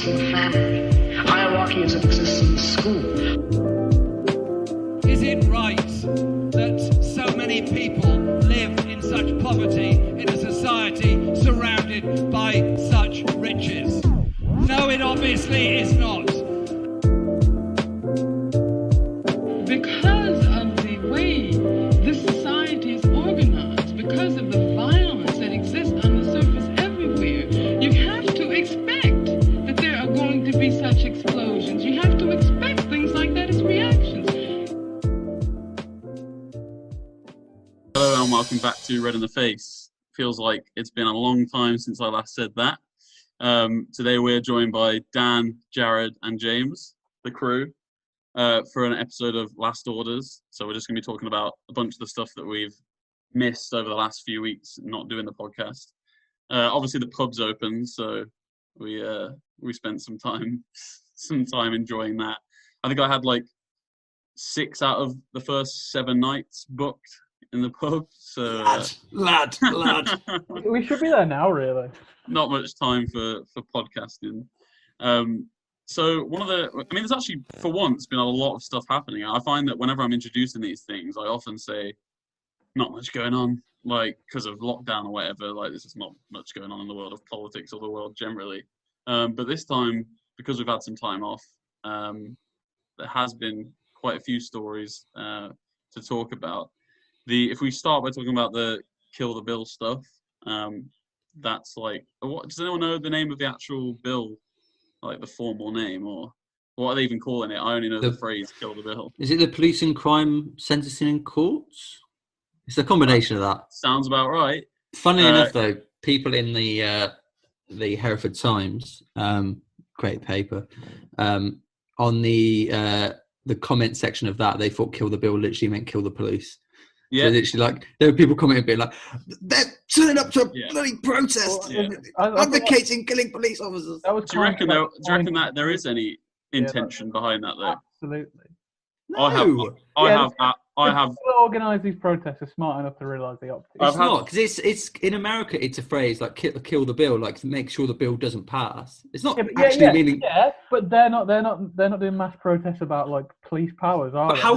in the family. Hierarchy as it exists in the school. Is it right that so many people live in such poverty in a society surrounded by such riches? No, it obviously is not. Because of the way this society is organized, because of the violence that exists on the surface everywhere, you have to expect that there are going to be such explosions. You have to expect things like that as reactions. Hello and welcome back to Red in the Face. Feels like it's been a long time since I last said that. Today we're joined by Dan, Jared and James, the crew, for an episode of Last Orders. So we're just going to be talking about a bunch of the stuff that we've missed over the last few weeks not doing the podcast. Obviously the pub's open, so we spent some time enjoying that. I think I had like 6 out of the first 7 nights booked in the pub. So lad. We should be there now, really. Not much time for podcasting. So there's actually, for once, been a lot of stuff happening. I find that whenever I'm introducing these things, I often say, not much going on, like, because of lockdown or whatever, like, there's just not much going on in the world of politics or the world generally. But this time, because we've had some time off, there has been quite a few stories to talk about. If we start by talking about the Kill the Bill stuff, that's like, does anyone know the name of the actual bill? Like the formal name, or what are they even calling it? I only know the phrase "kill the bill." Is it the Police and Crime Sentencing in Courts? It's a combination of that. Sounds about right. Funnily enough, though, people in the Hereford Times, great paper, on the comment section of that, they thought "kill the bill" literally meant "kill the police." Yeah, so literally, like, there were people commenting being like, "They're turning up to a bloody protest, advocating killing police officers." Do you reckon that there is any intention behind that, though? Absolutely. No. I have. People who organise these protests are smart enough to realise the opposite. It's not, because it's in America. It's a phrase like "kill the bill," like to make sure the bill doesn't pass. It's not meaning. Yeah, but they're not doing mass protests about like police powers, are they? But how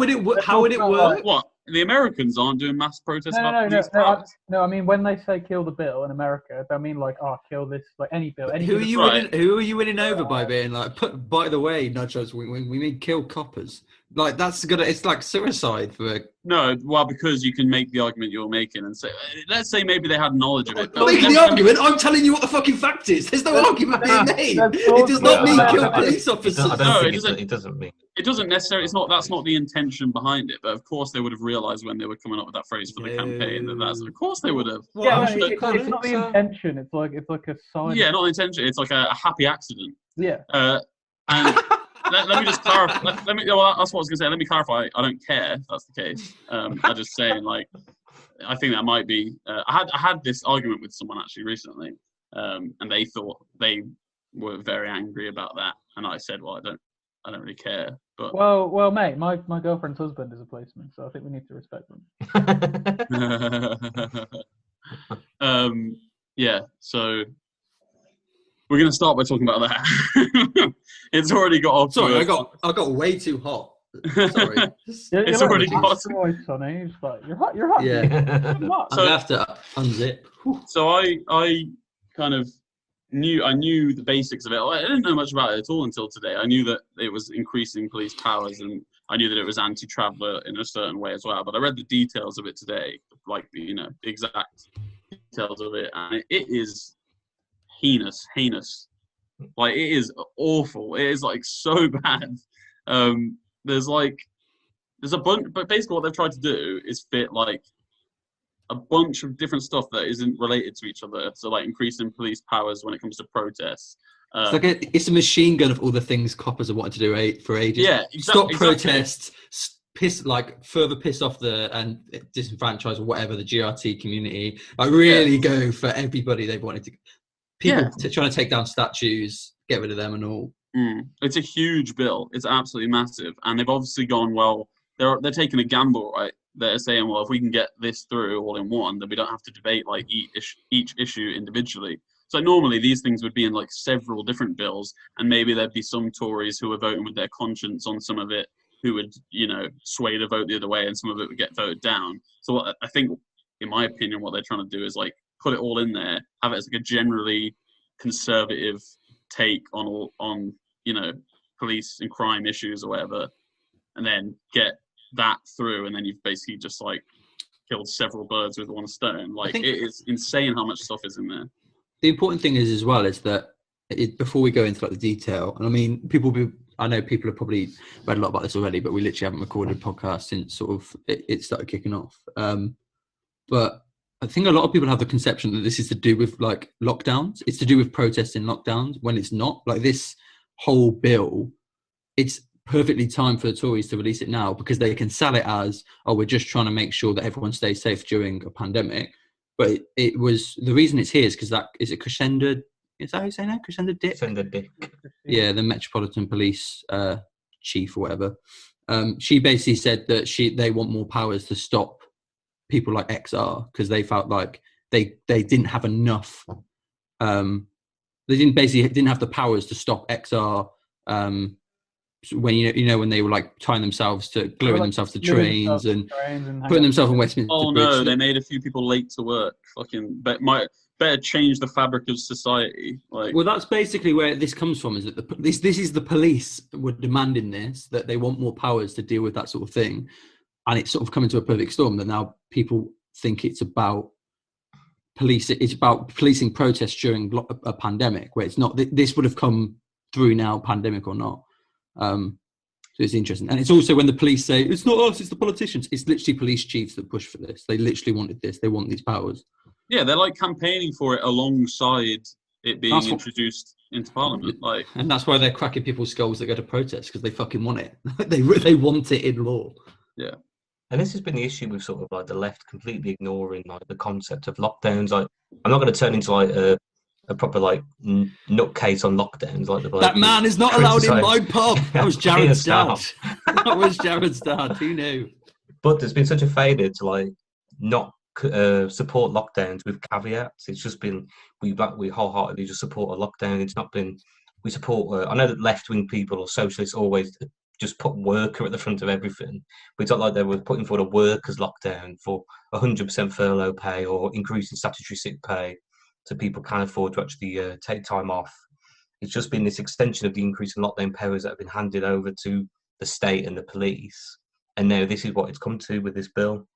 would it work? What? The Americans aren't doing mass protests about police powers? No, I mean, when they say "kill the bill" in America, they mean like, kill this, like any bill. Who are you winning over by being like? By the way, nudge us. We mean kill coppers. Like that's gonna. It's like suicide for. No, well, because you can make the argument you're making and say, let's say maybe they had knowledge of it. I'm making the argument. I'm telling you what the fucking fact is. There's no argument being made. It does not mean kill police officers. It doesn't mean. It doesn't necessarily. That's not the intention behind it. But of course, they would have realised when they were coming up with that phrase for the campaign that. Of course, they would have. It's not the intention. It's like a sign. Yeah, not the intention. It's like a happy accident. Yeah. And. Let me just clarify. That's what I was going to say. Let me clarify. I don't care if that's the case. I'm just saying, like, I think that might be. I had this argument with someone actually recently, and they thought they were very angry about that, and I said, well, I don't really care. But well, mate, my girlfriend's husband is a policeman, so I think we need to respect them. Yeah. So. We're going to start by talking about that. It's already got off. Sorry, I got way too hot. Sorry. It's already got. Sonny. You're hot. You're hot. Yeah. I'm going to have to unzip. So I kind of knew the basics of it. I didn't know much about it at all until today. I knew that it was increasing police powers, and I knew that it was anti-traveller in a certain way as well. But I read the details of it today, like the exact details of it, and it is. Heinous. Like, it is awful. It is like so bad. There's a bunch, but basically what they've tried to do is fit like a bunch of different stuff that isn't related to each other. So like increasing police powers when it comes to protests. It's a machine gun of all the things coppers have wanted to do for ages. Yeah, Stop protests. Further piss off and disenfranchise or whatever the GRT community. Like really go for everybody they've wanted to. People trying to take down statues, get rid of them and all. It's a huge bill. It's absolutely massive. And they've obviously gone, well, they're taking a gamble, right? They're saying, well, if we can get this through all in one, then we don't have to debate like each issue individually. So normally these things would be in like several different bills, and maybe there'd be some Tories who are voting with their conscience on some of it, who would, you know, sway the vote the other way, and some of it would get voted down. So what I think, in my opinion, what they're trying to do is like put it all in there, have it as like a generally conservative take on you know, police and crime issues or whatever, and then get that through, and then you've basically just like killed several birds with one stone. Like, it is insane how much stuff is in there. The important thing is as well is that before we go into like the detail, and I mean, I know people have probably read a lot about this already, but we literally haven't recorded a podcast since sort of it started kicking off. But I think a lot of people have the conception that this is to do with like lockdowns. It's to do with protests in lockdowns, when it's not. Like, this whole bill, it's perfectly timed for the Tories to release it now, because they can sell it as, oh, we're just trying to make sure that everyone stays safe during a pandemic. But it was, the reason it's here is because is it Crescendo? Is that how you say that? Crescendo Dick? Crescendo Dick. Yeah, the Metropolitan Police chief or whatever. She basically said that they want more powers to stop people like XR, because they felt like they didn't have enough. They didn't have the powers to stop XR. When when they were like tying themselves to gluing themselves to trains and putting themselves in Westminster Oh Bridge. no, they made a few people late to work. Fucking better change the fabric of society. Like, well, that's basically where this comes from. Is that this is the police were demanding this, that they want more powers to deal with that sort of thing, and it's sort of coming to a perfect storm that now people think it's about police. It's about policing protests during a pandemic, where it's not. This would have come through now, pandemic or not. So it's interesting, and it's also when the police say it's not us, it's the politicians. It's literally police chiefs that push for this. They literally wanted this. They want these powers. Yeah, they're like campaigning for it alongside it being introduced into Parliament. Like, and that's why they're cracking people's skulls that go to protest, because they fucking want it. they want it in law. Yeah, and this has been the issue with sort of like the left completely ignoring like the concept of lockdowns. Like, I'm not going to turn into like a proper like nutcase on lockdowns, like that man is not allowed in my pub. That was Jared's dad. That was Jared's dad. Who knew? But there's been such a failure to like not support lockdowns with caveats. It's just been we wholeheartedly just support a lockdown. It's not been we support. I know that left wing people or socialists always just put worker at the front of everything. But it's not like they were putting forward a workers' lockdown for 100% furlough pay or increasing statutory sick pay, so people can afford to actually take time off. It's just been this extension of the increase in lockdown powers that have been handed over to the state and the police. And now this is what it's come to with this bill.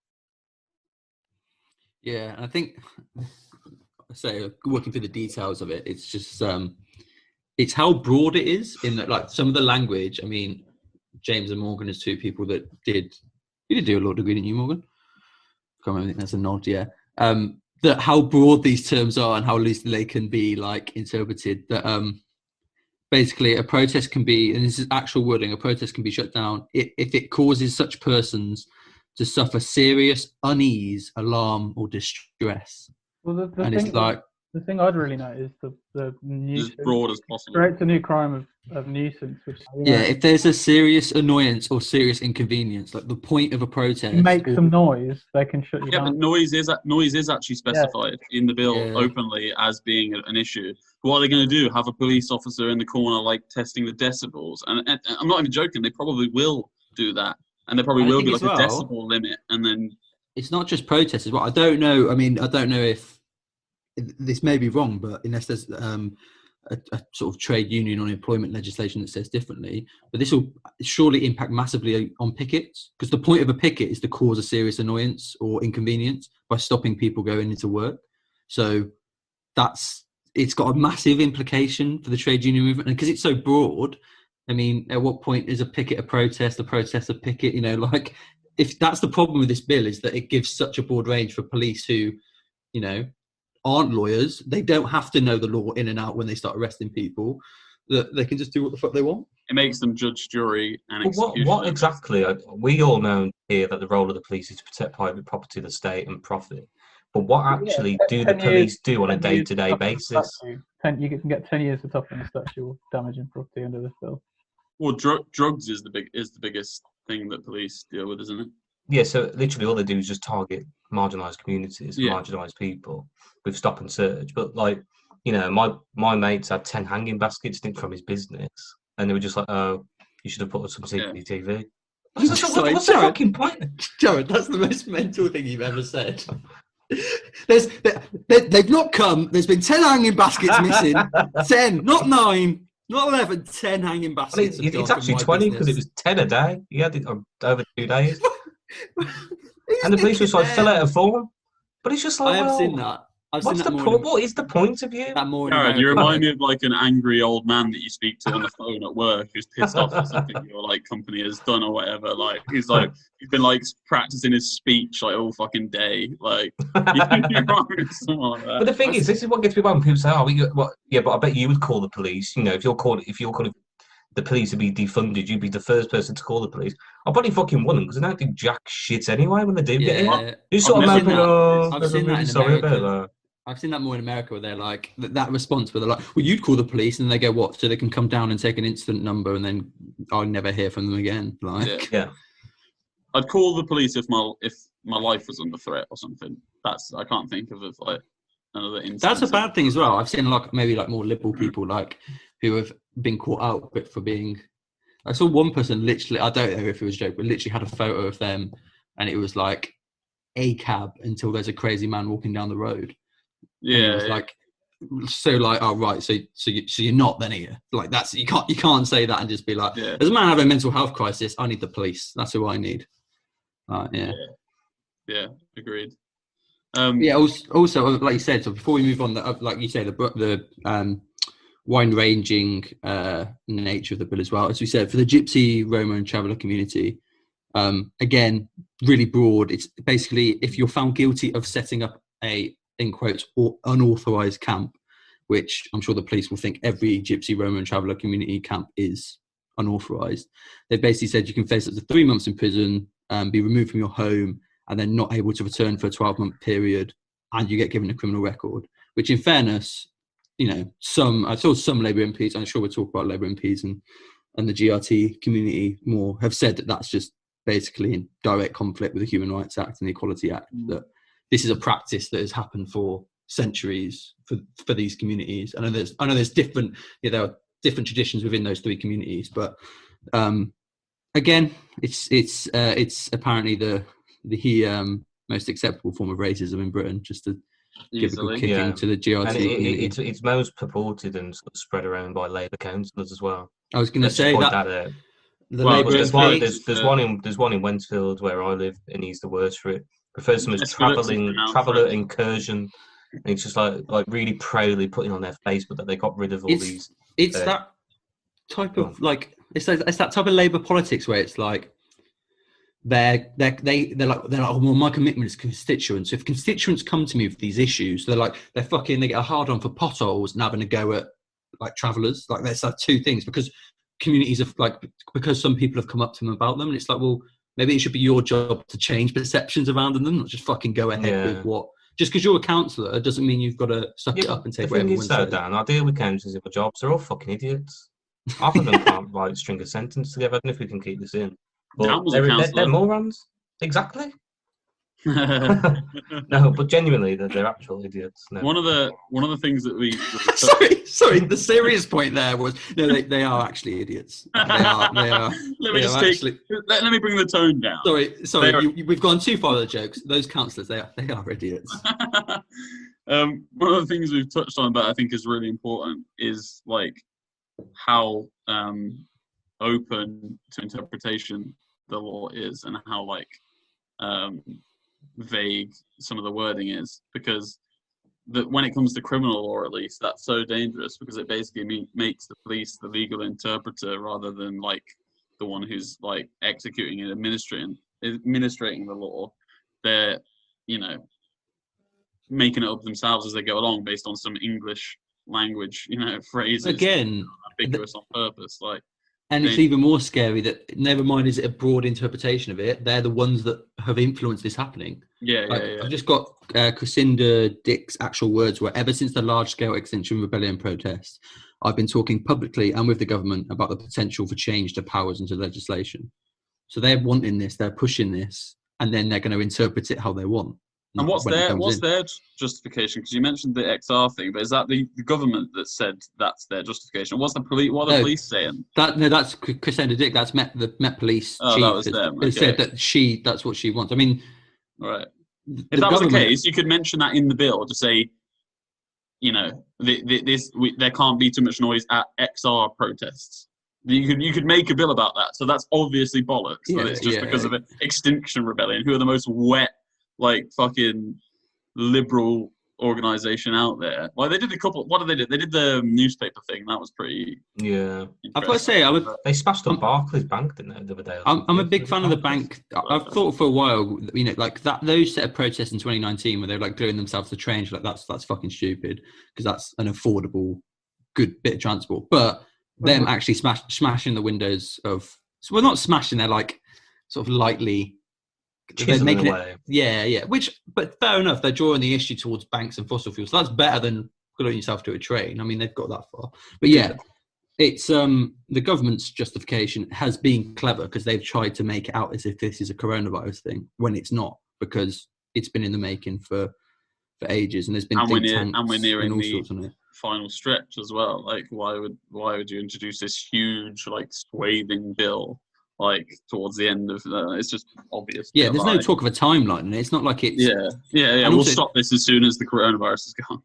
Yeah, I think, working through the details of it, it's just, it's how broad it is in that, like, some of the language, I mean, James and Morgan is two people that you did do a law degree, didn't you, Morgan? I can't remember, I think that's a nod, yeah. That how broad these terms are and how loosely they can be like interpreted. That basically a protest can be, and this is actual wording, a protest can be shut down if it causes such persons to suffer serious unease, alarm, or distress. Well, the thing I'd really note is the nuisance. As broad as possible. Creates a new crime of nuisance. Which, if there's a serious annoyance or serious inconvenience, like the point of a protest, make some noise, they can shut you down. Yeah, but noise is actually specified in the bill openly as being an issue. What are they going to do? Have a police officer in the corner like testing the decibels? And I'm not even joking. They probably will do that, and there probably will be like a decibel limit. And then it's not just protests as well. I don't know. I mean, I don't know if this may be wrong, but unless there's a sort of trade union or employment legislation that says differently, but this will surely impact massively on pickets, because the point of a picket is to cause a serious annoyance or inconvenience by stopping people going into work. So it's got a massive implication for the trade union movement, and because it's so broad, I mean, at what point is a picket a protest a picket? You know, like, if that's the problem with this bill, is that it gives such a broad range for police who, you know, aren't lawyers. They don't have to know the law in and out when they start arresting people. That they can just do what the fuck they want. It makes them judge, jury, and executioner. What exactly? We all know here that the role of the police is to protect private property, the state, and profit. But what actually do the police do on a day-to-day basis? You can get 10 years to top on a statute of damaging property under this bill. Well, drugs is the biggest thing that police deal with, isn't it? Yeah, so literally all they do is just target marginalised communities, marginalised people with stop and search. But like, you know, my mates had 10 hanging baskets from his business, and they were just like, "Oh, you should have put up some CCTV." Just like, What's the Jared, fucking point? Jared, that's the most mental thing you've ever said. They've not come. There's been 10 hanging baskets missing. 10, not 9, not 11. 10 hanging Well, baskets. it's actually 20 because it was 10 a day. He had it over 2 days, and the police was like, "Fill out a form." But it's just like, I have well, seen that. I've what's seen the that point? What is the point of you? That more in Jared, you America. remind me of like an angry old man that you speak to on the phone at work who's pissed off at something your like company has done or whatever. Like he's been like practicing his speech like all fucking day. Like you remind me of someone like that. But the thing is, this is what gets me when people say, "Oh, yeah, but I bet you would call the police." You know, if you're calling the police to be defunded, you'd be the first person to call the police. I probably fucking wouldn't because they don't do jack shit anyway when they do get in. You sort of moping, I've seen that in sorry America. about that. I've seen that more in America where they're like, that response where they're like, well, you'd call the police, and they go, what? So they can come down and take an incident number, and then I'll never hear from them again. Like, yeah. I'd call the police if my life was under threat or something. I can't think of like another instance. That's a bad thing as well. I've seen maybe more liberal people like who have been caught out but for being. I saw one person literally, I don't know if it was a joke, but literally had a photo of them, and it was like a cab until there's a crazy man walking down the road. Yeah, it was like, so like, oh right, so you're not then here. Like that's you can't say that and just be like, there's a man having a mental health crisis. I need the police. That's who I need. Yeah, agreed. Also, like you said, so before we move on, like you say, the wide-ranging nature of the bill as well. As we said, for the Gypsy, Roma, and Traveller community, again, really broad. It's basically if you're found guilty of setting up a, in quotes, unauthorised camp, which I'm sure the police will think every Gypsy, Roma, and Traveller community camp is unauthorised. They basically said you can face up to 3 months in prison, be removed from your home, and then not able to return for a 12-month period, and you get given a criminal record. Which, in fairness, you know, I saw some Labour MPs. I'm sure we'll talk about Labour MPs and the GRT community more, have said that that's just basically in direct conflict with the Human Rights Act and the Equality Act. That this is a practice that has happened for centuries for these communities. I know there's different, there are different traditions within those three communities, but again, it's apparently the most acceptable form of racism in Britain, just to give a good kicking to the GRT community. It's most purported and sort of spread around by Labour councillors as well. I was going to say that. There's one in Wentfield where I live, and he's the worst for it. Refers to them as traveller incursion. And it's just like really proudly putting on their Facebook that they got rid of all these. It's that type of it's that type of Labour politics where it's like they're like, oh, well, my commitment is constituents. If constituents come to me with these issues, they get a hard on for potholes and having a go at like travellers. Like there's two things, because communities have because some people have come up to them about them, and it's like, well, maybe it should be your job to change perceptions around them, not just fucking go ahead with what. Just because you're a councillor doesn't mean you've got to suck it up and take whatever everyone says. Dan, I deal with councillors in my jobs. They're all fucking idiots. Half of them can't string a sentence together. I don't know if we can keep this in. But they're morons. Exactly. No, but genuinely, they're actual idiots. No. One of the things that we sorry. The serious point there was they are actually idiots. They are. Let me bring the tone down. Sorry. We've gone too far with the jokes. Those councillors, they are idiots. One of the things we've touched on that I think is really important is how open to interpretation the law is, and how vague some of the wording is, because when it comes to criminal law, at least, that's so dangerous, because it basically makes the police the legal interpreter rather than the one who's executing and administrating the law. They're making it up themselves as they go along based on some English language phrases, again ambiguous on purpose. And it's even more scary that, never mind is it a broad interpretation of it, they're the ones that have influenced this happening. I've just got Crescinda Dick's actual words were, ever since the large-scale Extinction Rebellion protests, I've been talking publicly and with the government about the potential for change to powers and to legislation. So they're wanting this, they're pushing this, and then they're going to interpret it how they want. And what's when it comes in. their justification? Because you mentioned the XR thing, but is that the government that said that's their justification? What's the police? What are the police saying? That's Christina Dick. That's the Met Police chief. That was them. Has said that that's what she wants. I mean, right. If that was the case, you could mention that in the bill to say, you know, there can't be too much noise at XR protests. You could make a bill about that. So that's obviously bollocks. Yeah, That it's just because of an Extinction Rebellion, who are the most wet, like, fucking liberal organization out there. Like, they did a couple. What did they do? They did the newspaper thing. That was pretty. Yeah. I've got to say, they smashed up Barclays Bank, didn't they, the other day? I'm a big fan of the bank. I've thought for a while, you know, like those set of protests in 2019 where they're like gluing themselves to trains, like that's fucking stupid because that's an affordable, good bit of transport. But them actually smashing the windows of, so we're not smashing, they're like sort of lightly. They're making it, but fair enough. They're drawing the issue towards banks and fossil fuels. So that's better than gluing yourself to a train. I mean, they've got that far. But yeah, it's the government's justification has been clever because they've tried to make it out as if this is a coronavirus thing when it's not, because it's been in the making for ages, and there's been think tanks and we're nearing all the sorts on it. final stretch as well. Like, why would you introduce this huge, like, swathing bill? Like towards the end of it's just obvious. Yeah, there's no talk of a timeline, and it's not like it's. Yeah. We'll stop this as soon as the coronavirus is gone.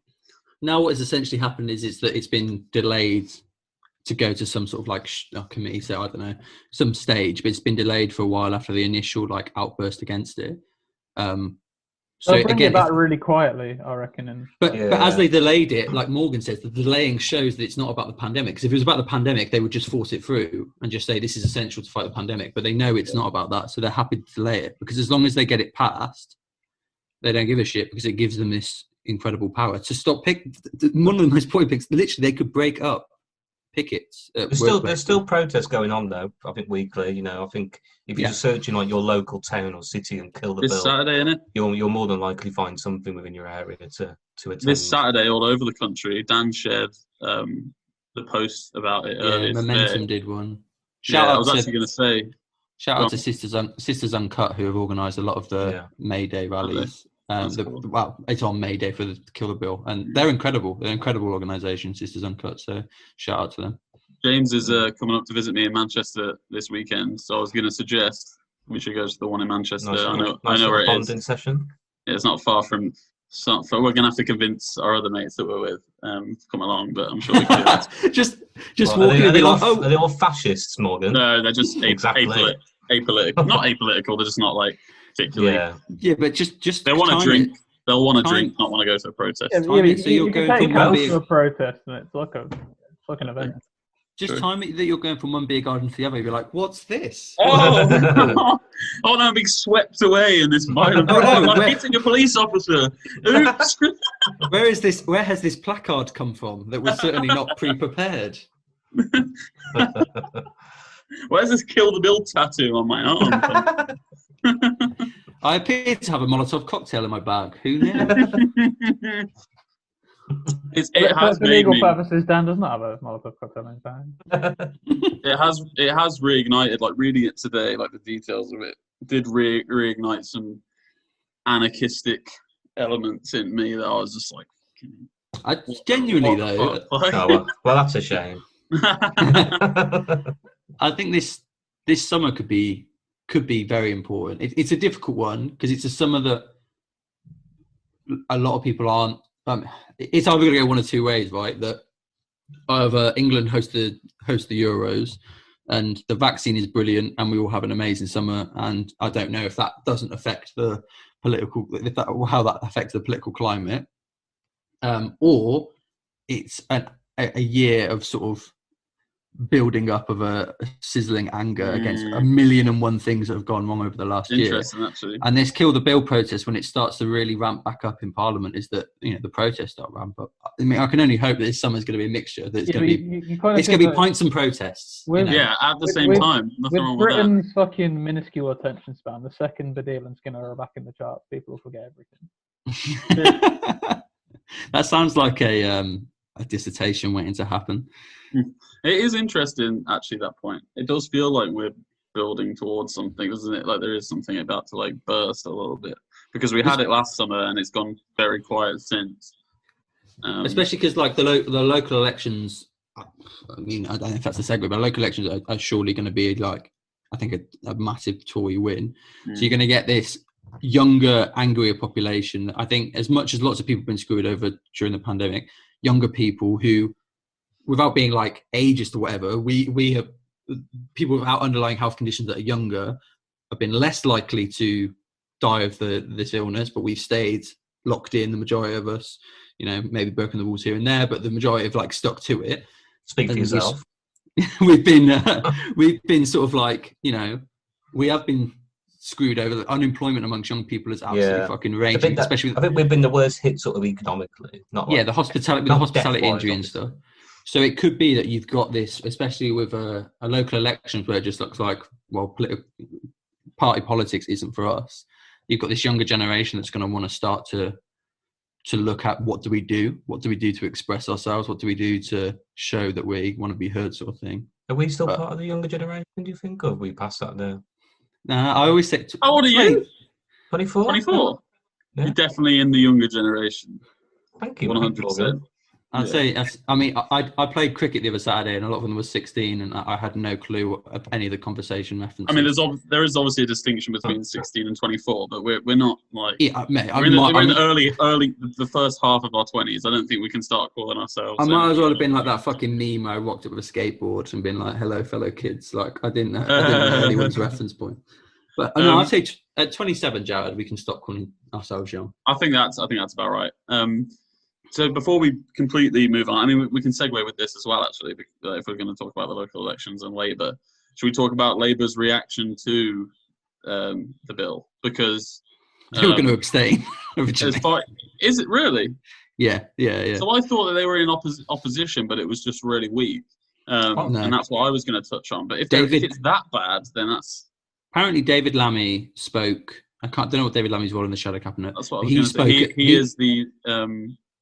Now, what has essentially happened is that it's been delayed to go to some sort of like committee, so I don't know, some stage, but it's been delayed for a while after the initial like outburst against it. So bring it back really quietly, I reckon. But as they delayed it, like Morgan says, the delaying shows that it's not about the pandemic. Because if it was about the pandemic, they would just force it through and just say this is essential to fight the pandemic. But they know it's not about that, so they're happy to delay it because as long as they get it passed, they don't give a shit because it gives them this incredible power to stop one of the most important things. Literally, they could break up pickets. There's still protests going on though. I think weekly. You know, I think if you're just searching like your local town or city and kill the bill, this Saturday, innit? You'll more than likely find something within your area to attend. This Saturday, all over the country, Dan shared the post about it. Yeah, Momentum did one. I was actually going to say. Shout out to Sisters Uncut who have organised a lot of the May Day rallies. Cool. It's on May Day for the Kill the Bill, and they're incredible. They're an incredible organisation, Sisters Uncut. So shout out to them. James is coming up to visit me in Manchester this weekend, so I was going to suggest we should go to the one in Manchester. I know where it is. Session. Yeah, it's not far from. We're going to have to convince our other mates that we're with to come along, but I'm sure we can do it. just walking and be like, are they all fascists, Morgan? No, they're just apolitical. Not apolitical. They're just not like particularly. Yeah, but just they want to drink. They'll want to drink, not want to go to a protest. Yeah, so you're going from one to a protest, and it's like an event. Just time it that you're going from one beer garden to the other. You're like, what's this? Oh, no, I'm being swept away in this violent. I'm hitting a police officer. Oops. Where has this placard come from that was certainly not pre-prepared? Where's this Kill the Bill tattoo on my arm? I appear to have a Molotov cocktail in my bag. Who knew? It has for legal purposes, Dan does not have a Molotov cocktail in his bag. It has reignited, like reading it today, like the details of it did reignite some anarchistic elements in me that I was just like, I genuinely though. Well, that's a shame. I think this summer could be very important. It's a difficult one because it's a summer that a lot of people aren't. It's either going to go one of two ways, right? That either England host the Euros, and the vaccine is brilliant, and we will have an amazing summer. And I don't know if that doesn't affect how that affects the political climate, or it's a year of sort of building up of a sizzling anger against 1,000,001 things that have gone wrong over the last year. Interesting, actually. And this Kill the Bill protest, when it starts to really ramp back up in Parliament, is that the protests start ramp up. I mean, I can only hope that this summer's going to be a mixture. That it's going to be pints and protests. Yeah, at the same time. Nothing wrong with Britain's fucking minuscule attention span, the second Badil and Skinner are back in the charts, people will forget everything. That sounds like a dissertation waiting to happen. It is interesting, actually, that point. It does feel like we're building towards something, doesn't it? Like there is something about to like burst a little bit. because we had it last summer and it's gone very quiet since. Especially because like the local elections, I mean, I don't know if that's a segue, but local elections are surely going to be like, I think a massive Tory win. So you're going to get this younger, angrier population. I think as much as lots of people have been screwed over during the pandemic, younger people who, without being like ageist or whatever, we have people without underlying health conditions that are younger have been less likely to die of this illness, but we've stayed locked in, the majority of us, you know, maybe broken the rules here and there, but the majority have like stuck to it. Speak for yourself. We've been sort of like, you know, we have been screwed over. The unemployment amongst young people is absolutely fucking raging, especially. I think we've been the worst hit sort of economically. Not like, the hospitality industry and stuff. So it could be that you've got this, especially with a local elections where it just looks like, well, party politics isn't for us. You've got this younger generation that's going to want to start to look at what do we do to express ourselves, what do we do to show that we want to be heard, sort of thing. Are we still part of the younger generation, do you think, or have we passed that now? I always say, how old are you? 24. 24. Yeah. You're definitely in the younger generation. Thank you. 100%. I'd say, I mean, I played cricket the other Saturday, and a lot of them were 16, and I had no clue of any of the conversation references. I mean, there is obviously a distinction between 16 and 24, but we're not like mate, we're in the first half of our 20s. I don't think we can start calling ourselves. I might as well have been like that fucking meme I rocked up with a skateboard and been like, "Hello, fellow kids." Like I didn't know anyone's reference point. But no, I'd say at 27, Jared, we can stop calling ourselves young. I think that's about right. So before we completely move on, I mean, we can segue with this as well, actually, if we're going to talk about the local elections and Labour. Should we talk about Labour's reaction to the bill? Because they were going to abstain originally. Is it really? Yeah. So I thought that they were in opposition, but it was just really weak. No. And that's what I was going to touch on. But if it's that bad, then that's... Apparently David Lammy spoke... I don't know what David Lammy's role in the Shadow Cabinet. That's what I was going to say. He is the...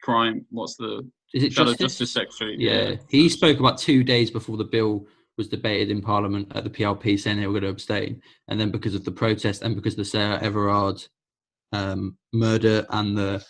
Is it Justice Secretary? Yeah. He spoke about 2 days before the bill was debated in Parliament at the PLP, saying they were going to abstain. And then because of the protest and because of the Sarah Everard murder and the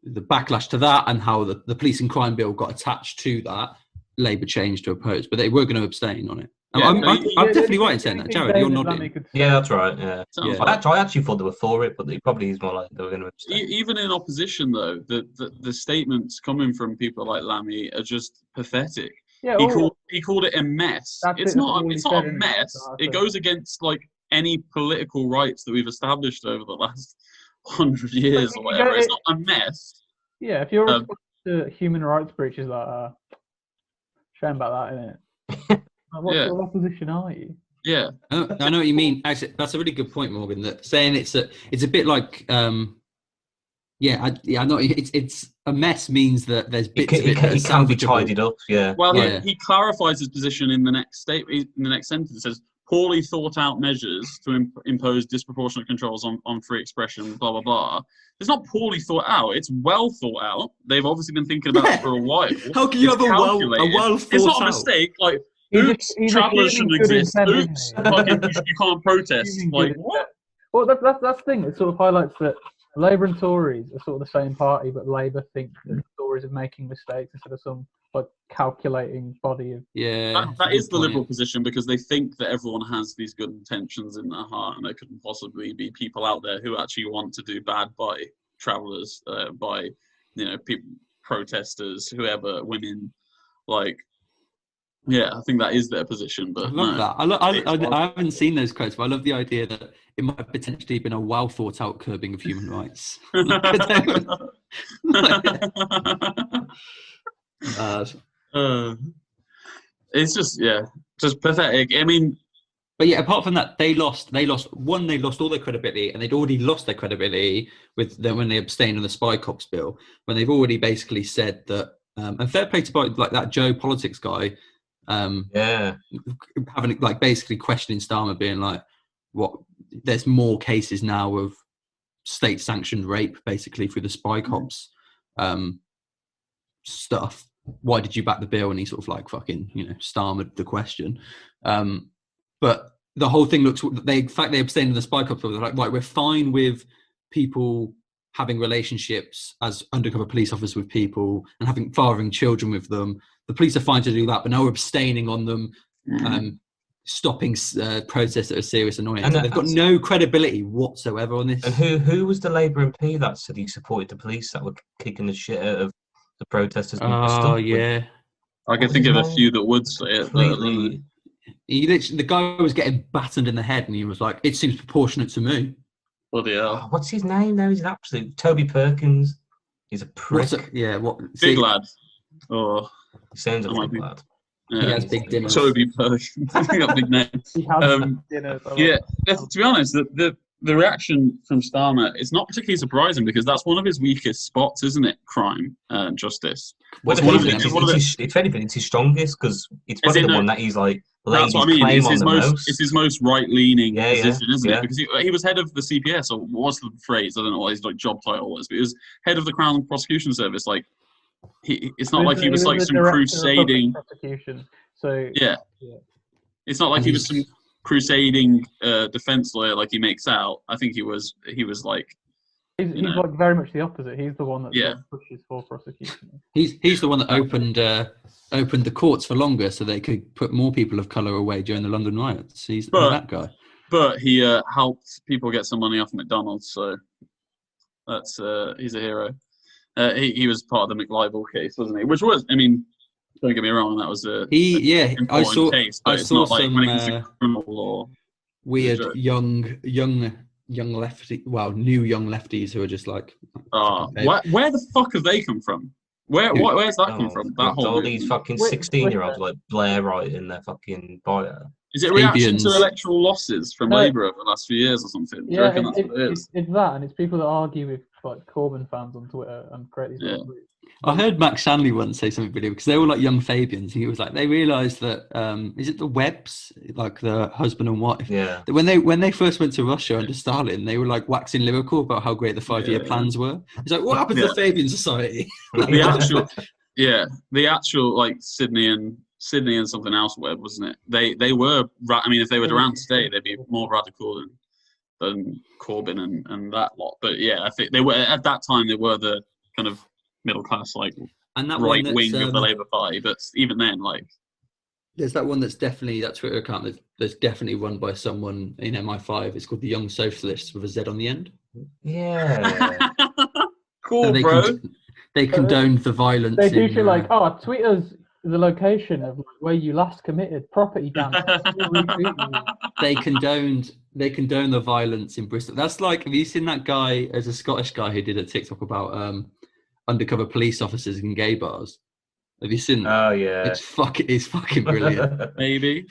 backlash to that and how the police and crime bill got attached to that, Labour changed to oppose. But they were going to abstain on it. Yeah, I'm definitely right in saying that. Jared, you're nodding. Yeah, that's right. Yeah. I actually thought they were for it, but it probably is more like they were going to abstain. Even in opposition, though, the statements coming from people like Lammy are just pathetic. Yeah, he called it a mess. It's not a mess. It goes against like any political rights that we've established over the last 100 years or whatever. It's not a mess. Yeah, if you're responsible to human rights breaches, like shame about that, isn't it? What sort of opposition are you? Yeah, I know what you mean. Actually, that's a really good point, Morgan. That saying it's a bit like, I know it's a mess means that there's bits of it that can be tidied up. Yeah. Well, he clarifies his position in the next sentence. It says poorly thought out measures to impose disproportionate controls on free expression. Blah blah blah. It's not poorly thought out. It's well thought out. They've obviously been thinking about it for a while. How can you have a well thought out? It's not a mistake. Like. Oops, travellers shouldn't exist. Oops, you can't protest. Like, what? Well, that's the thing. It sort of highlights that Labour and Tories are sort of the same party, but Labour think that the Tories are making mistakes instead of some like calculating body of... Yeah. That is the Liberal position, because they think that everyone has these good intentions in their heart, and there couldn't possibly be people out there who actually want to do bad by travellers, by, people, protesters, whoever, women, like... Yeah, I think that is their position. But I love that. I haven't seen those quotes, but I love the idea that it might have potentially been a well thought out curbing of human rights. It's just pathetic. I mean, but yeah, apart from that, they lost all their credibility, and they'd already lost their credibility with them when they abstained on the Spy Cops bill, when they've already basically said that. And fair play to like that Joe Politics guy. Having like basically questioning Starmer, being like, what, there's more cases now of state sanctioned rape basically through the Spy Cops stuff. Why did you back the bill? And he sort of like fucking Starmered the question. But the whole thing looks, in fact they abstained in the Spy Cops bill. They're like, right, we're fine with people having relationships as undercover police officers with people and fathering children with them. The police are fine to do that, but now we're abstaining on them, stopping protests that are serious annoyance. And they've got no credibility whatsoever on this. And who was the Labour MP that said he supported the police that were kicking the shit out of the protesters? Oh, yeah. I can think of a few that would say it. Completely. The guy was getting battened in the head, and he was like, "It seems proportionate to me." Bloody hell. What's his name now? He's an absolute Toby Perkins. He's a prick. Big lad. Oh, sounds like a big lad. He has big dinners. Toby Perkins. He got big names. Yeah. To be honest, the reaction from Starmer is not particularly surprising because that's one of his weakest spots, isn't it? Crime, justice. Well, if anything, it's his strongest because it's probably the one that he's like. That's what I mean. It's his most right-leaning position, isn't it? Because he was head of the CPS, or what's the phrase? I don't know what his job title was, but he was head of the Crown Prosecution Service. Like, it's not like he was like some crusading prosecution. So yeah, it's not like he was some crusading defense lawyer like he makes out. I think he was like. He's like very much the opposite. He's the one that pushes for prosecution. He's the one that opened the courts for longer so they could put more people of colour away during the London riots. He's that guy. But he helped people get some money off McDonald's, so that's he's a hero. He was part of the McLibel case, wasn't he? Which was, I mean, don't get me wrong, that was a important case, but it's not like when it comes to criminal law. Weird young lefty, new young lefties who are just like. Where the fuck have they come from? Where's that come from? That whole all these fucking 16-year-olds like Blair Wright in their fucking bio. Is it a reaction to electoral losses from Labour over the last few years or something? Do you reckon that's what it is? It's that, and it's people that argue with like Corbyn fans on Twitter and create these groups. I heard Max Shanley once say something video because they were like young Fabians. He was like, they realised that is it the Webbs, like the husband and wife? Yeah. That when they first went to Russia under Stalin, they were like waxing lyrical about how great the 5-year plans were. It's like, what happened to the Fabian Society? the actual like Sydney and something else Webb, wasn't it? They were. I mean, if they were around today, they'd be more radical than Corbyn and that lot. But yeah, I think they were at that time. They were the kind of middle class, like right wing of the Labour Party. But even then, like there's that one that's definitely that Twitter account that's definitely run by someone in MI5. It's called the Young Socialists with a Z on the end. Yeah, cool, bro. They condoned the violence. They do feel like, Twitter's the location of where you last committed property damage. They condone the violence in Bristol. That's like, have you seen that guy as a Scottish guy who did a TikTok about undercover police officers in gay bars? Have you seen that? Oh yeah, it's fucking brilliant. Maybe.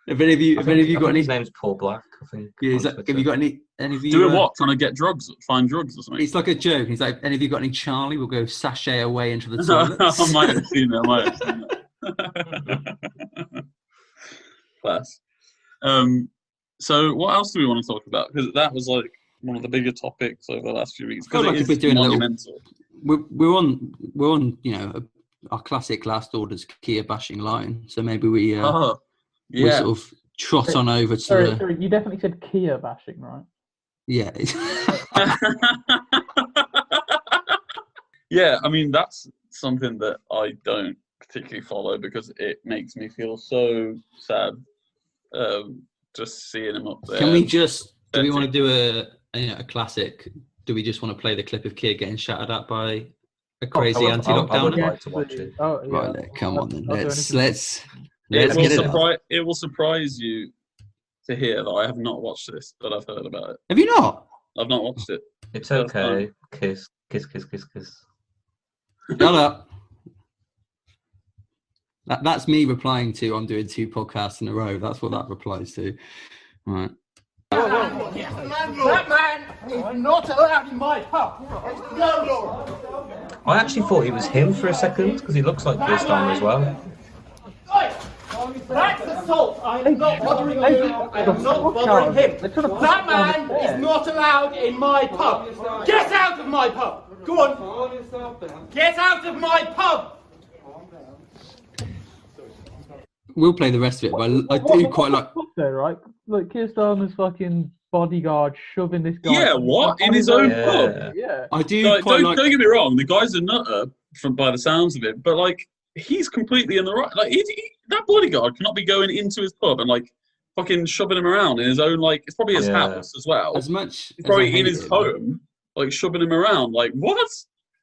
Have any of you got any? His name's Paul Black, I think. Yeah, have you got any of you? Doing what? Trying to get find drugs or something? It's like a joke. He's like, any of you got any Charlie? We'll go sashay away into the toilets. I might have seen that. Class. So what else do we want to talk about? Because that was like one of the bigger topics over the last few weeks. Because it is monumental. We're on our classic last orders Kia bashing line. So maybe we sort of trot on over to. Sorry, you definitely said Kia bashing, right? Yeah. Yeah, I mean that's something that I don't particularly follow because it makes me feel so sad just seeing him up there. Can we do we want to do a classic? Do we just want to play the clip of Kia getting shouted at by a crazy anti-lockdown? I would like to watch it. Right, come on then. Let's get it. It will surprise you to hear that I have not watched this, but I've heard about it. Have you not? I've not watched it. It's okay. Kiss, kiss, kiss, kiss, kiss. Shut up. That's me replying to I'm doing 2 podcasts in a row. That's what that replies to. Right. That man is not allowed in my pub. No law. I actually thought it was him for a second because he looks like Chris Starmer as well. That's assault. I am not bothering you. I am not bothering him. That man is not allowed in my pub. Get out of my pub. Go on. Get out of my pub. We'll play the rest of it, but I do quite like. There, right? Like Keir Starmer's fucking bodyguard shoving this guy. Yeah, what? In his own pub? Yeah. I do Like, quite don't get me wrong, the guy's a nutter by the sounds of it, but like he's completely in the right. Like that bodyguard cannot be going into his pub and like fucking shoving him around in his own, like it's probably his house as well. As much He's as I probably in hate his him, home, like shoving him around. Like what?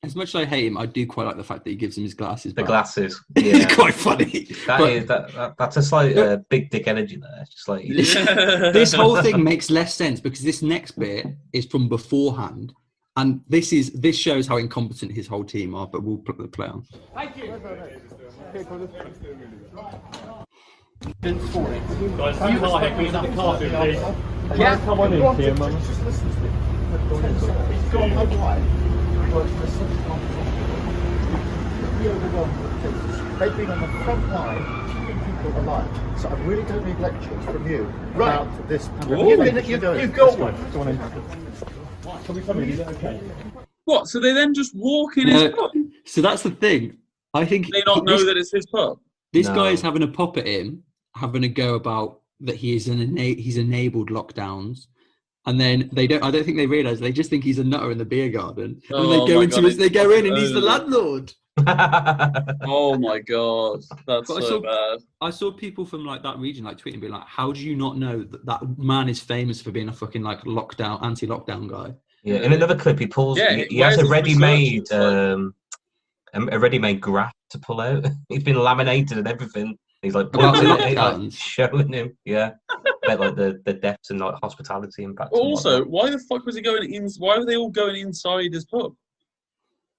as much as I hate him, I do quite like the fact that he gives him his glasses The back. glasses. It's Yeah. quite funny. That's a slight big dick energy there. It's just like This whole thing makes less sense because this next bit is from beforehand, and this shows how incompetent his whole team are. But we'll put the play on. Thank you. Guys, can we have a coffee, please? Yeah. Come on in here, man. It's gone my wife works for such a company. You'd be overwhelmed with cases. They've been on the front line keeping people alive. So I really don't need lectures from you about this pandemic. You've got one. Come on in. Can we come in? Is it okay? What? So they then just walk in his pub? So that's the thing. I think They don't know that it's his pub. This guy is having a pop at him, having a go about that he's enabled lockdowns, and then I don't think they realise. They just think he's a nutter in the beer garden, and they go they go in, and he's the landlord. Oh my god, that's bad. I saw people from like that region like tweeting, being like, "How do you not know that man is famous for being a fucking like anti-lockdown guy?" Yeah. In another clip, he pulls. He has a ready-made a ready-made graph to pull out. He's been laminated and everything. He's like showing him, about like the deaths and like hospitality impact. Also, why the fuck was he going in? Why were they all going inside his pub?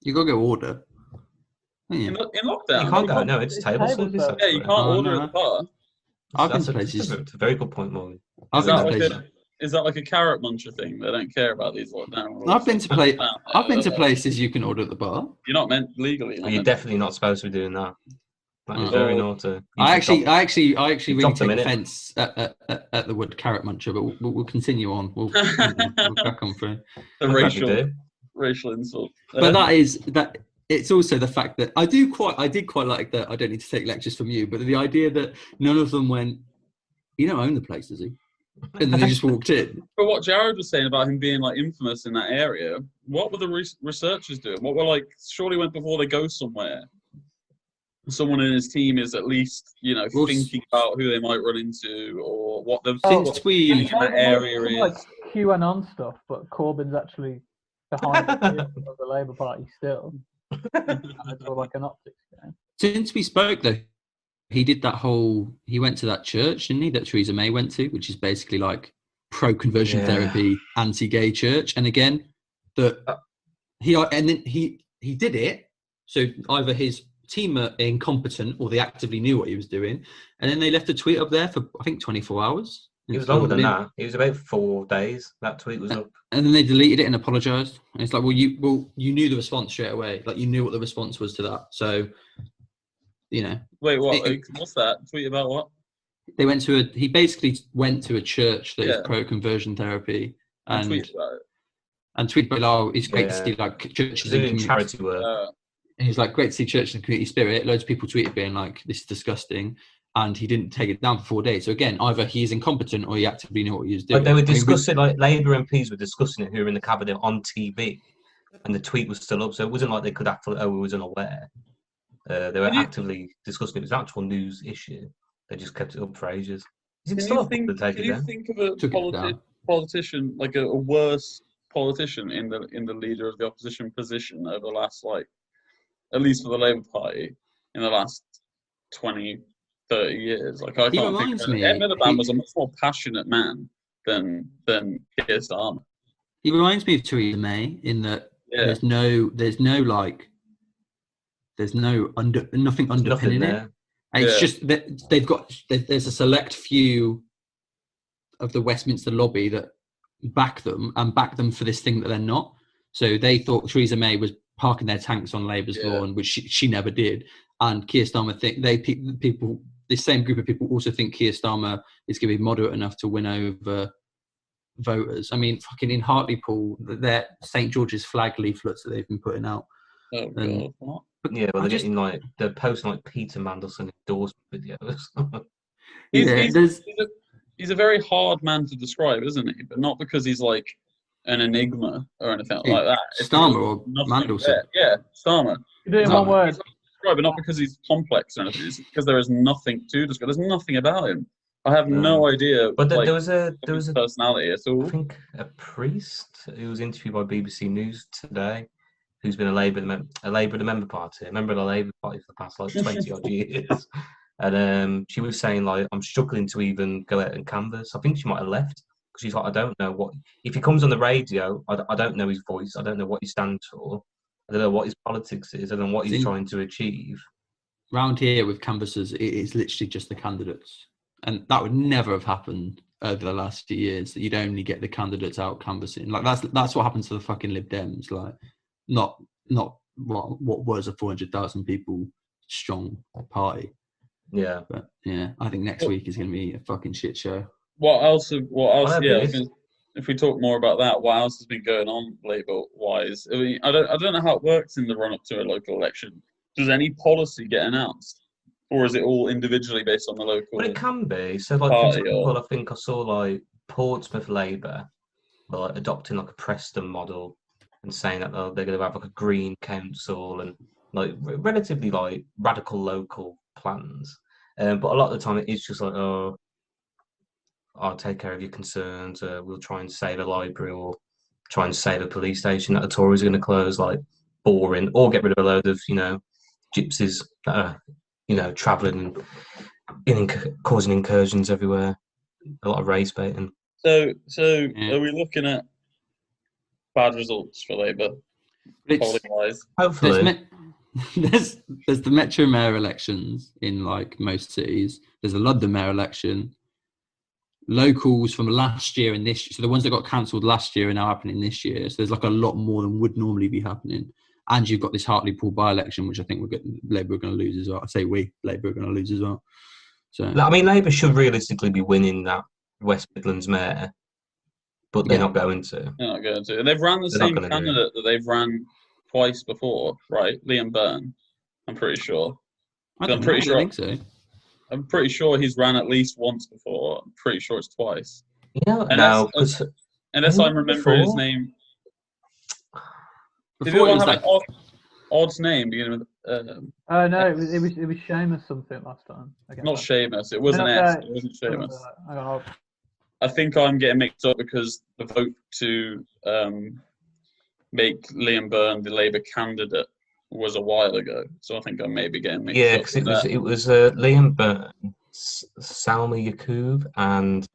You gotta go order. In lockdown, you can't go. No, it's table service. Yeah, you can't order at the bar. I've been to places. It's a very good point, Morgan. Is that like a carrot muncher thing? They don't care about these lockdown. I've been to places you can order at the bar. You're not meant legally. You're definitely not supposed to be doing that. That is very naughty. I actually really take offence at the word carrot muncher, but we'll continue on. We'll back on through. The racial insult. But that. It's also the fact that I did quite like that. I don't need to take lectures from you, but the idea that none of them went, "You don't own the place, does he?" And then they just walked in. But what Jared was saying about him being like infamous in that area, what were the researchers doing? What were like? Surely, before they go somewhere, someone in his team is at least thinking about who they might run into or what the in that area is. Like QAnon stuff, but Corbyn's actually behind the of the Labour Party still. And it's all like an optics game. Since we spoke, though, he did that whole. He went to that church, didn't he? That Theresa May went to, which is basically like pro-conversion therapy, anti-gay church. And again, he did it. So either his team are incompetent or they actively knew what he was doing, and then they left a tweet up there for I think 24 hours. It was longer than that. It was about 4 days. That tweet was up. And then they deleted it and apologised. And it's like, you knew the response straight away. Like you knew what the response was to that. So, Wait, what? What's that? Tweet about what? He basically went to a church that is pro-conversion therapy and tweeted about it. And tweeted about, it's great to see like churches doing charity work. And he's like, great to see church and community spirit. Loads of people tweeted being like, this is disgusting. And he didn't take it down for 4 days. So again, either he's incompetent or he actively knew what he was doing. Like they were discussing, like Labour MPs were discussing it who were in the cabinet on TV, and the tweet was still up. So it wasn't like they could act like, we was unaware. They were actively discussing it. It was an actual news issue. They just kept it up for ages. Can you think of a politician, like a worse politician in the leader of the opposition position over the last, like, at least for the Labour Party, in the last 20, 30 years? Like, I can't think of it. Ed Miliband was a much more passionate man than Keir Starmer. He reminds me of Theresa May in that there's nothing underpinning it. It's just that there's a select few of the Westminster lobby that back them for this thing that they're not. So they thought Theresa May was parking their tanks on Labour's lawn, which she never did. And Keir Starmer this same group of people also think Keir Starmer is going to be moderate enough to win over voters. I mean, fucking in Hartlepool, their St George's flag leaflets that they've been putting out. Oh god! What? Yeah, well, they're getting like they're posting like Peter Mandelson endorsement videos. he's a very hard man to describe, isn't he? But not because he's like an enigma or anything like that. It's Starmer because or nothing Mandelson? there. Yeah, Starmer. You do it in No. one word. Describe, but not because he's complex or anything. It's because there is nothing to describe. There's nothing about him. I have no idea. But like, there was a personality at I all. think a priest who was interviewed by BBC News today, who's been a Labour of the Member Party, a member of the Labour Party for the past like 20 odd years, and she was saying like, I'm struggling to even go out and canvass. I think she might have left because she's like, I don't know what if he comes on the radio. I don't know his voice. I don't know what he stands for. I don't know what his politics is. I don't know what he's trying to achieve. Round here with canvassers, it is literally just the candidates. And that would never have happened over the last few years, that you'd only get the candidates out canvassing. Like that's what happens to the fucking Lib Dems. Like not what was a 400,000 people strong party. Yeah. But yeah, I think next week is going to be a fucking shit show. What else? Yeah. If we talk more about that, what else has been going on Labour-wise? I mean, I don't know how it works in the run-up to a local election. Does any policy get announced? Or is it all individually based on the local? Well, it can be. So, like, for example, I think I saw like Portsmouth Labour like adopting like a Preston model and saying that they're going to have like a green council and like relatively like radical local plans. But a lot of the time, it is just like, oh, I'll take care of your concerns. We'll try and save a library or try and save a police station that the Tories are going to close. Like boring, or get rid of a load of gypsies that are travelling and causing incursions everywhere. A lot of race baiting. So are we looking at bad results for Labour, polling wise? Hopefully. There's the Metro Mayor elections in like most cities. There's a London Mayor election. Locals from last year and this year, so the ones that got cancelled last year are now happening this year. So there's like a lot more than would normally be happening. And you've got this Hartlepool by-election, which I think Labour are going to lose as well. I say Labour are going to lose as well. So I mean, Labour should realistically be winning that West Midlands mayor, but they're not going to. They're not going to. They've ran the same candidate that they've ran twice before, right? Liam Byrne, I'm pretty sure. I think so. I'm pretty sure he's ran at least once before. I'm pretty sure it's twice. Yeah, unless I remember his name. Did anyone have an odd name beginning with? No, it was Seamus something last time. Not Seamus. It wasn't S. It wasn't Seamus. I think I'm getting mixed up because the vote to make Liam Byrne the Labour candidate was a while ago. So I think I may be getting mixed up. Yeah, because it was Liam Byrne, Salma Yaqub, and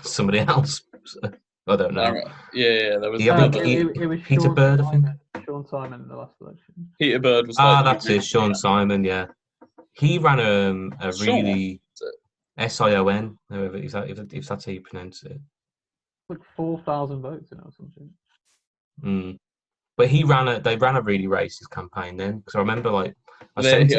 somebody else. I don't know. Yeah, there was. It was Peter Bird, I think. Sean Simon in the last election. Peter Bird was. That's it. Sean Simon. Yeah, he ran a really SION. If that's how you pronounce it. Like 4,000 votes in it or something. But they ran a really racist campaign then, because I remember I sent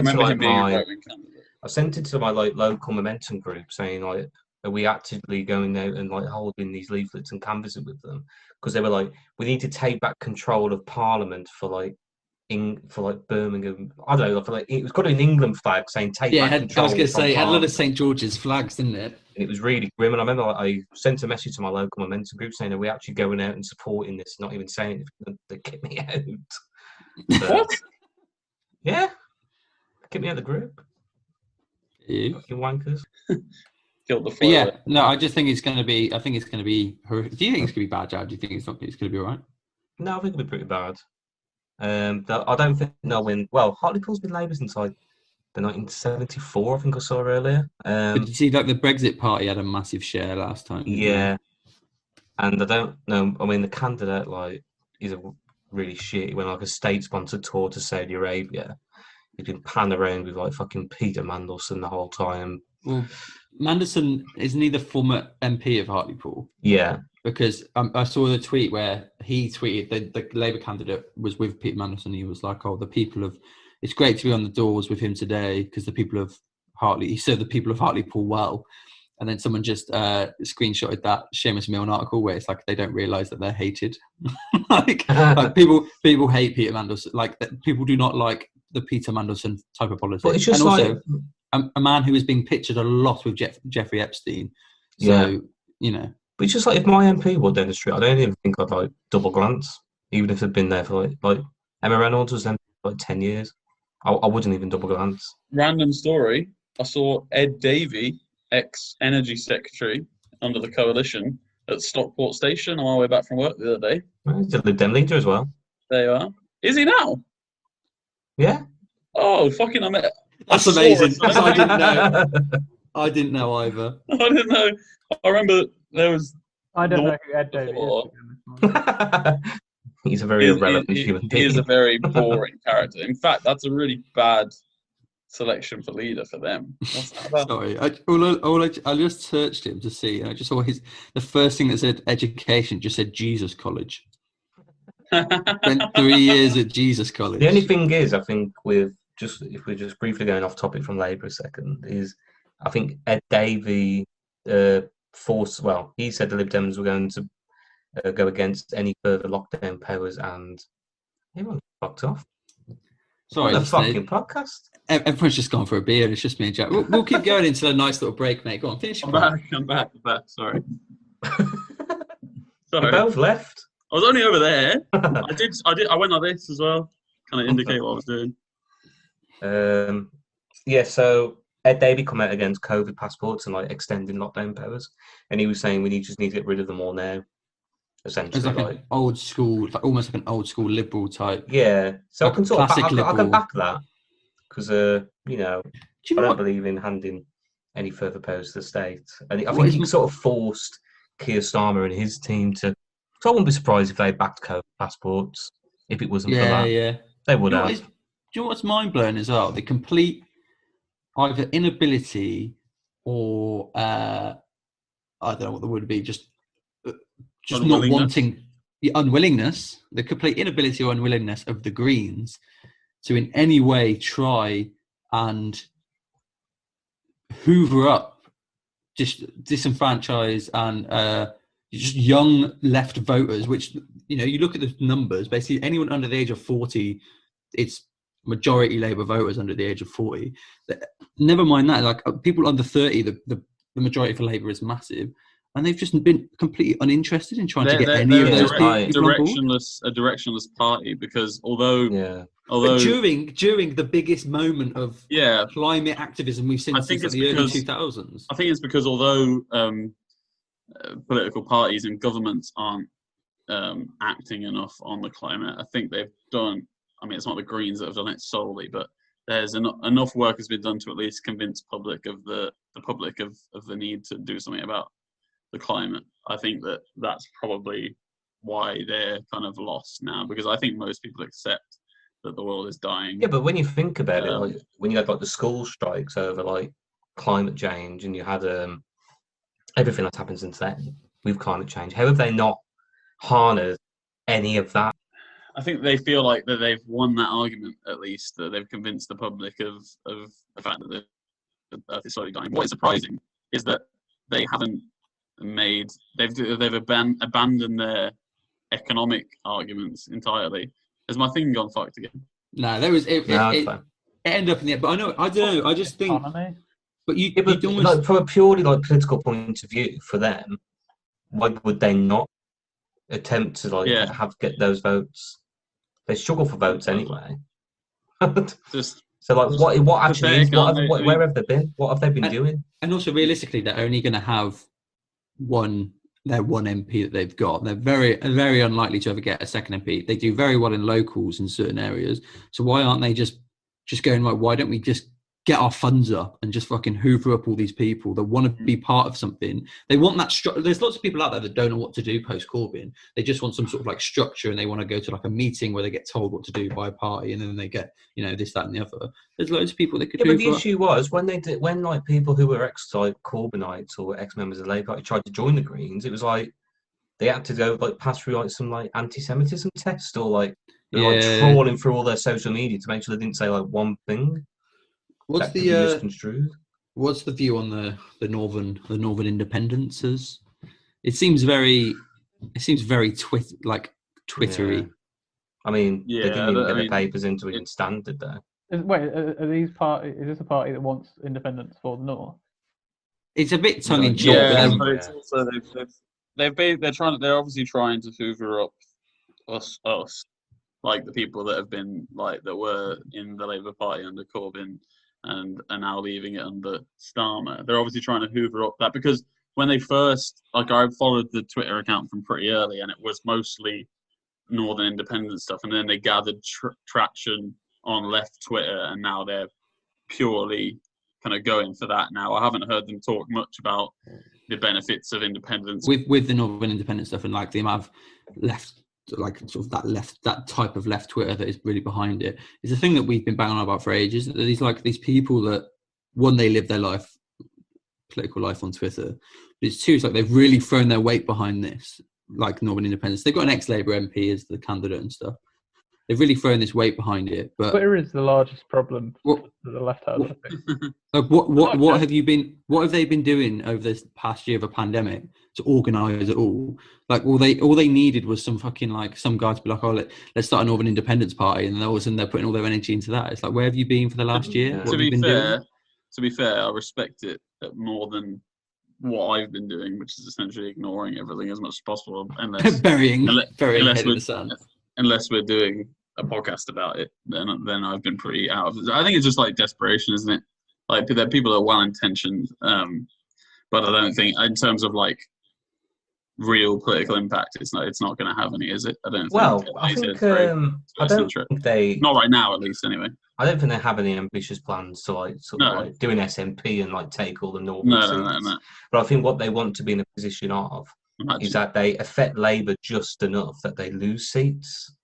it to my local Momentum group saying like, are we actively going out and holding these leaflets and canvassing with them? Because they were like, we need to take back control of Parliament for Birmingham. I don't know, it was got an England flag saying take back control. I was going to say, it had a lot of St George's flags, didn't it? And it was really grim. And I remember I sent a message to my local Momentum group saying, are we actually going out and supporting this? Not even saying it. They kicked me out. So, what? Yeah. Kicked me out of the group. You fucking wankers. Killed the flow. Yeah, no, I just think it's going to be. I think it's going to be horrific. Do you think it's going to be bad, Jared? Do you think it's going to be all right? No, I think it'll be pretty bad. I don't think they'll win. Well, Hartlepool's been Labour since the 1974, I think I saw earlier. But did you see, the Brexit Party had a massive share last time? Yeah, and I don't know. I mean, the candidate is a really shit. He went a state-sponsored tour to Saudi Arabia. He's been panned around with fucking Peter Mandelson the whole time. Well, Mandelson isn't he the former MP of Hartlepool? Yeah. Because I saw the tweet where he tweeted the Labour candidate was with Peter Mandelson. He was like, "Oh, it's great to be on the doors with him today because the people of he served the people of Hartlepool well." And then someone just screenshotted that Seamus Milne article where it's like they don't realise that they're hated. People hate Peter Mandelson. People do not like the Peter Mandelson type of politics. But it's just a man who is being pictured a lot with Jeffrey Epstein. So, Yeah. you know. But it's just like if my MP were down the street, I don't even think I'd like double glance, even if they'd been there for like Emma Reynolds was there for like 10 years. I wouldn't even double glance. Random story. I saw Ed Davey, ex-Energy Secretary under the coalition, at Stockport Station on my way back from work the other day. Well, he's a Lib Dem leader as well. There you are. Is he now? Yeah. Oh, fucking! That's amazing. Because I didn't know. I didn't know either. I didn't know. I remember there was. I don't know who Ed Davey is. He's a very irrelevant human being. He is a very boring character. In fact, that's a really bad selection for leader for them. What's that about? Sorry, I just searched him to see, and I just saw the first thing that said education just said Jesus College. Spent 3 years at Jesus College. The only thing is, I think, if we're just briefly going off topic from Labour a second, is I think Ed Davey he said the Lib Dems were going to go against any further lockdown powers, and everyone fucked off. Sorry, what a fucking podcast. Everyone's just gone for a beer. It's just me and Jack. We'll keep going into a nice little break, mate. Go on, finish. I'm back. Sorry. You both left. I was only over there. I went like this as well. Kind of indicate what I was doing. So Ed Davey come out against COVID passports and like extending lockdown powers, and he was saying we just need to get rid of them all now. Essentially, it's like an old school, almost like an old school liberal type. Yeah, so like I can sort of I can back liberal. that because I don't believe in handing any further powers to the state, and I think he sort of forced Keir Starmer and his team to. So I wouldn't be surprised if they backed COVID passports if it wasn't for that. Yeah, they would have. Do you know what's mind blowing as well? The complete either inability or I don't know what the word would be, just not wanting, the unwillingness, the complete inability or unwillingness of the Greens to in any way try and hoover up, just disenfranchise and just young left voters, which, you look at the numbers, basically anyone under the age of 40, it's majority Labour voters under the age of 40. Never mind that, like people under 30, the majority for Labour is massive. And they've just been completely uninterested in trying to get any of those people on board. A directionless party, because although during the biggest moment of climate activism we've seen since the early 2000s. I think it's because although political parties and governments aren't acting enough on the climate, I think they've done. I mean, it's not the Greens that have done it solely, but there's enough work has been done to at least convince the public of the need to do something about the climate. I think that's probably why they're kind of lost now, because I think most people accept that the world is dying. Yeah, but when you think about it, like when you had like the school strikes over like climate change, and you had everything that's happened since then with climate change, how have they not harnessed any of that? I think they feel like that they've won that argument, at least, that they've convinced the public of the fact that the Earth is slowly dying. What is surprising is that they haven't they've abandoned their economic arguments entirely. Has my thing gone fucked again? No, there was it ended up in the end, but I don't know. I just think, but like, from a purely like political point of view, for them, why would they not attempt to get those votes? They struggle for votes anyway. So like, what actually is? Where have they been? What have they been doing? And also, realistically, they're only going to have one MP that they've got. They're very, very unlikely to ever get a second MP. They do very well in locals in certain areas. So why aren't they just going, like, why don't we just get our funds up and just fucking hoover up all these people that want to be part of something? They want that structure. There's lots of people out there that don't know what to do post Corbyn. They just want some sort of like structure, and they want to go to like a meeting where they get told what to do by a party, and then they get, this, that, and the other. There's loads of people that could. Yeah, but the issue was when like people who were ex like Corbynites or ex members of the Labour Party tried to join the Greens, it was like they had to go like pass through like some like anti-Semitism test, or like they were like trawling through all their social media to make sure they didn't say like one thing. What's the view on the northern independences? It seems very Twittery. Yeah. I mean, they didn't even get the papers into it in stand, did they? Are these is this a party that wants independence for the North? It's a bit tongue in cheek. Yeah, but but it's also they're obviously trying to hoover up us, like the people that have been that were in the Labour Party under Corbyn and are now leaving it under Starmer. They're obviously trying to hoover up that, because when they first, I followed the Twitter account from pretty early, and it was mostly Northern independence stuff, and then they gathered traction on left Twitter, and now they're purely kind of going for that now. I haven't heard them talk much about the benefits of independence with the Northern independence stuff, and like the amount of left, like sort of that type of left Twitter that is really behind it. It's a thing that we've been banging on about for ages. That these people that, one, they live their political life on Twitter, but it's two, it's like they've really thrown their weight behind this, like Northern independence. They've got an ex-Labour MP as the candidate and stuff. They've really thrown this weight behind it. But Twitter is the largest problem that the left has, I think. Like what have they been doing over this past year of a pandemic to organise it all? Like all they needed was some fucking some guy to be like, oh, let's start a Northern Independence Party, and then all of a sudden they're putting all their energy into that. It's like, where have you been for the last year? To be fair, I respect it more than what I've been doing, which is essentially ignoring everything as much as possible, unless burying unless head in the sand. Unless we're doing a podcast about it, then I've been pretty out of it. I think it's just like desperation, isn't it? Like the people are well intentioned, but I don't think in terms of like real political impact, it's not going to have any, is it? I don't think. Well, I think not right now, at least, anyway. I don't think they have any ambitious plans to like do an SNP and like take all the Northern seats. No. But I think what they want to be in a position of is that they affect Labour just enough that they lose seats,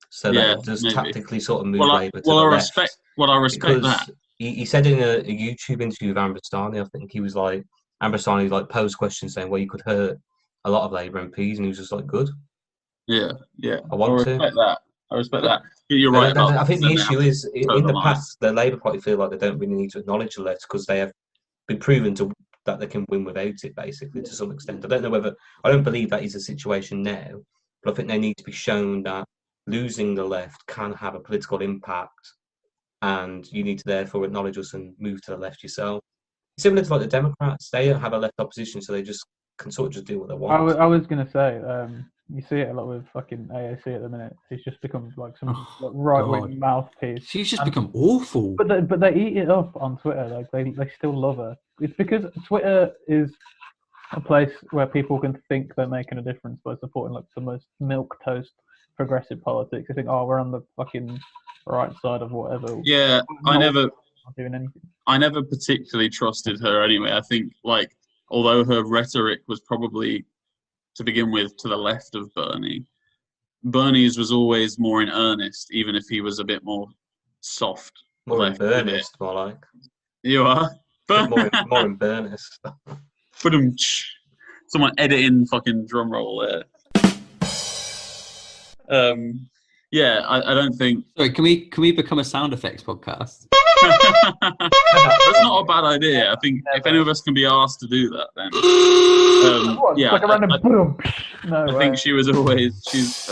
so that it does tactically sort of move Labour to the left. I respect that. He said in a YouTube interview with Ambrostani, I think he was like, Ambrostani like posed questions saying, well, you could hurt a lot of Labour MPs, and he was just like, good. Yeah. I respect that. I respect that. You're right. I think the issue is, in the past, the Labour Party feel like they don't really need to acknowledge the left because they have been proven that they can win without it, basically, to some extent. I don't believe that is the situation now, but I think they need to be shown that losing the left can have a political impact, and you need to therefore acknowledge us and move to the left yourself. Similar to like the Democrats, they don't have a left opposition, so they just can sort of just do what they want. I was going to say, you see it a lot with fucking AOC at the minute. She's just become like some right-wing mouthpiece. She's just become awful. But they eat it up on Twitter. Like they still love her. It's because Twitter is a place where people can think they're making a difference by supporting like the most milquetoast progressive politics. They think, oh, we're on the fucking right side of whatever. Yeah, I never doing anything. I never particularly trusted her anyway. I think although her rhetoric was probably, to begin with, to the left of Bernie's was always more in earnest, even if he was a bit more soft. More in earnest, more like. You are? more in earnest. Someone editing fucking drum roll there. I don't think... Sorry, can we become a sound effects podcast? That's not a bad idea. I think if any of us can be asked to do that, then like a random boom. I think she's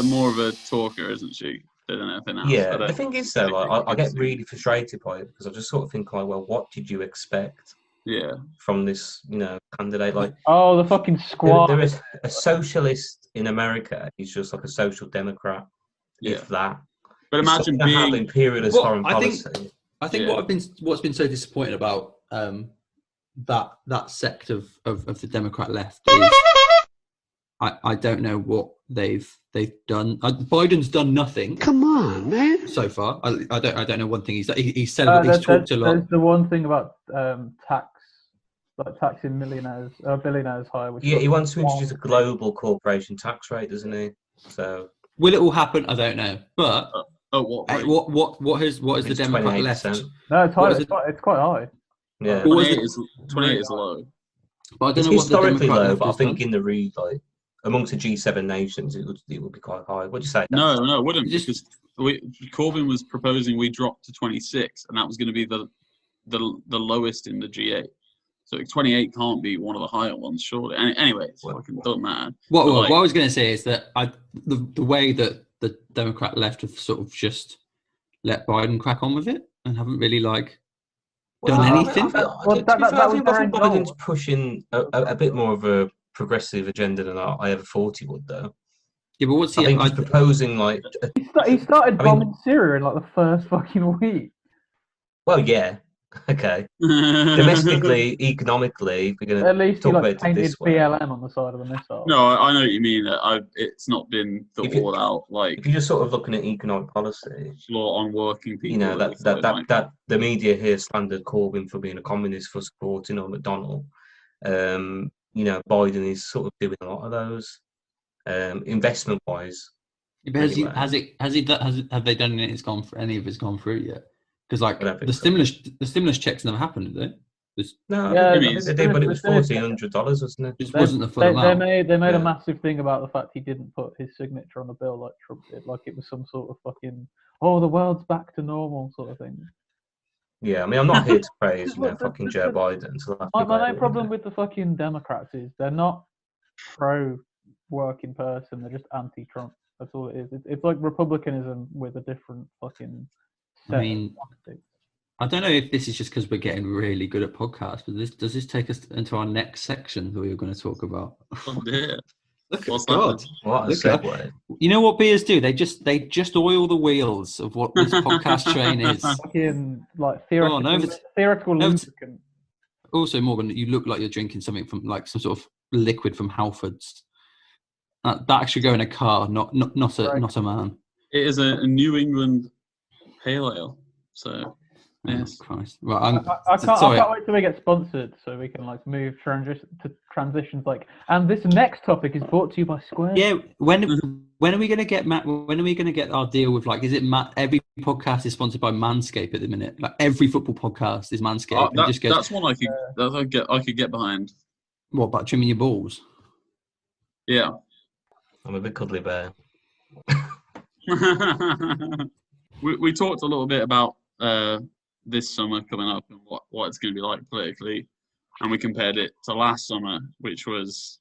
more of a talker, isn't she, than anything else? Yeah, the thing is though, I get really frustrated by it because I just sort of think well, what did you expect? Yeah, from this, candidate like. Oh, the fucking squad. There is a socialist in America. He's just like a social democrat, if that. But imagine being imperialist foreign policy. I think what's been so disappointing about that sect of the Democrat left is I don't know what they've done. Biden's done nothing. Come on, man. So far, I don't know one thing he's said. He's talked a lot. There's the one thing about taxing billionaires higher. He wants to introduce a global corporation tax rate, doesn't he? So will it all happen? I don't know, but. What is the Democrat 28%. left? No, it's high. It's quite high. Yeah, 28 is low. But I don't it's know historically what the low, but I think in the amongst the G7 nations, it would be quite high. What do you say? No, it wouldn't, because Corbyn was proposing we drop to 26, and that was going to be the lowest in the G8. So 28 can't be one of the higher ones, surely. Anyway, it doesn't matter. What I was going to say is that the way that the Democrat left have sort of just let Biden crack on with it and haven't really like Well, done I anything. think Biden's pushing a bit more of a progressive agenda than I ever thought he would, though. Yeah, but what's he? I think he's proposing like. He started bombing Syria in like the first fucking week. Well, yeah, okay. Domestically, economically, we're going At least to he talk like about it painted this way. BLM on the side of the missile. No, I know what you mean. It's not been the all out like. If you're just sort of looking at economic policy, law on working people, you know that the media here slandered Corbyn for being a communist, for supporting McDonnell. You know, Biden is sort of doing a lot of those investment wise. Have they done any? It's gone for any of it's gone through yet? Because like the stimulus checks never happened, did they? No, yeah, I think they did, but it was $1,400, wasn't it? It wasn't the full amount. They made a massive thing about the fact he didn't put his signature on the bill like Trump did, like it was some sort of fucking the world's back to normal sort of thing. Yeah, I mean, I'm not here to praise fucking Joe Biden. So my main problem with the fucking Democrats is they're not pro working person, they're just anti-Trump. That's all it is. It's like republicanism with a different fucking set. I mean, I don't know if this is just because we're getting really good at podcasts, but does this take us into our next section that we were going to talk about? Oh dear. Look What's at God. What a segue. You know what beers do? They just oil the wheels of what this podcast train is. Fucking like theoretical lubricant. Also, Morgan, you look like you're drinking something from like some sort of liquid from Halfords. That should go in a car, not a man. It is a New England pale ale. So, yes. Oh, Christ. Right, I can't wait till we get sponsored so we can like move transitions like. And this next topic is brought to you by Square. Yeah. When are we going to get Matt? When are we going to get our deal with like? Is it Matt? Every podcast is sponsored by Manscaped at the minute. Like every football podcast is Manscaped. That's one I could get behind. What about trimming your balls? Yeah. I'm a big cuddly bear. we talked a little bit about this summer coming up and what it's going to be like politically, and we compared it to last summer, which was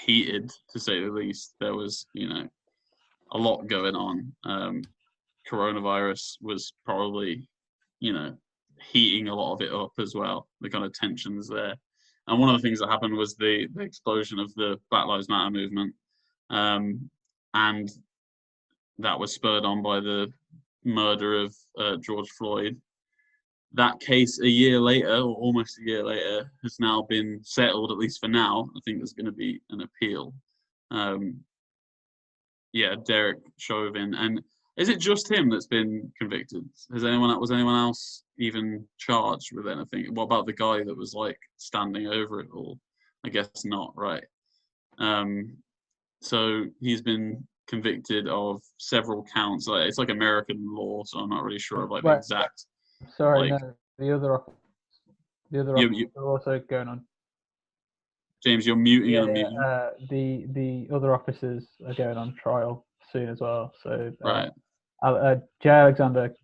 heated to say the least. There was a lot going on. Coronavirus was probably heating a lot of it up as well, the kind of tensions there. And one of the things that happened was the explosion of the Black Lives Matter movement. And that was spurred on by the murder of George Floyd. That case a year later, or almost a year later, has now been settled, at least for now. I think there's going to be an appeal. Derek Chauvin. And is it just him that's been convicted? Was anyone else even charged with anything? What about the guy that was like standing over it all? I guess not, right? So he's been convicted of several counts. It's like American law, so I'm not really sure of the exact. Sorry, no, the other are also going on. James, you're muting. The other officers are going on trial soon as well. So right. J. Alexander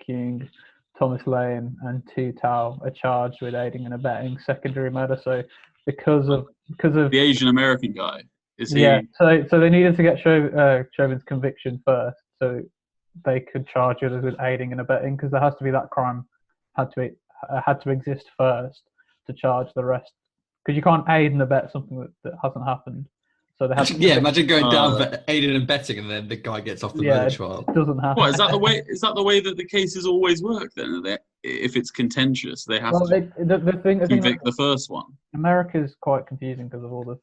King, Thomas Lane, and Tu Tao are charged with aiding and abetting secondary murder. So because of the Asian American guy. Is he... Yeah, so they needed to get Chauvin's conviction first, so they could charge others with aiding and abetting, because there has to be that crime had to exist first to charge the rest, because you can't aid and abet something that hasn't happened. So they have to imagine going down for aiding and abetting, and then the guy gets off the murder trial. It doesn't happen. What is that the way? Is that the way that the cases always work? Then, if it's contentious, they have to convict the first one. America's quite confusing because of all the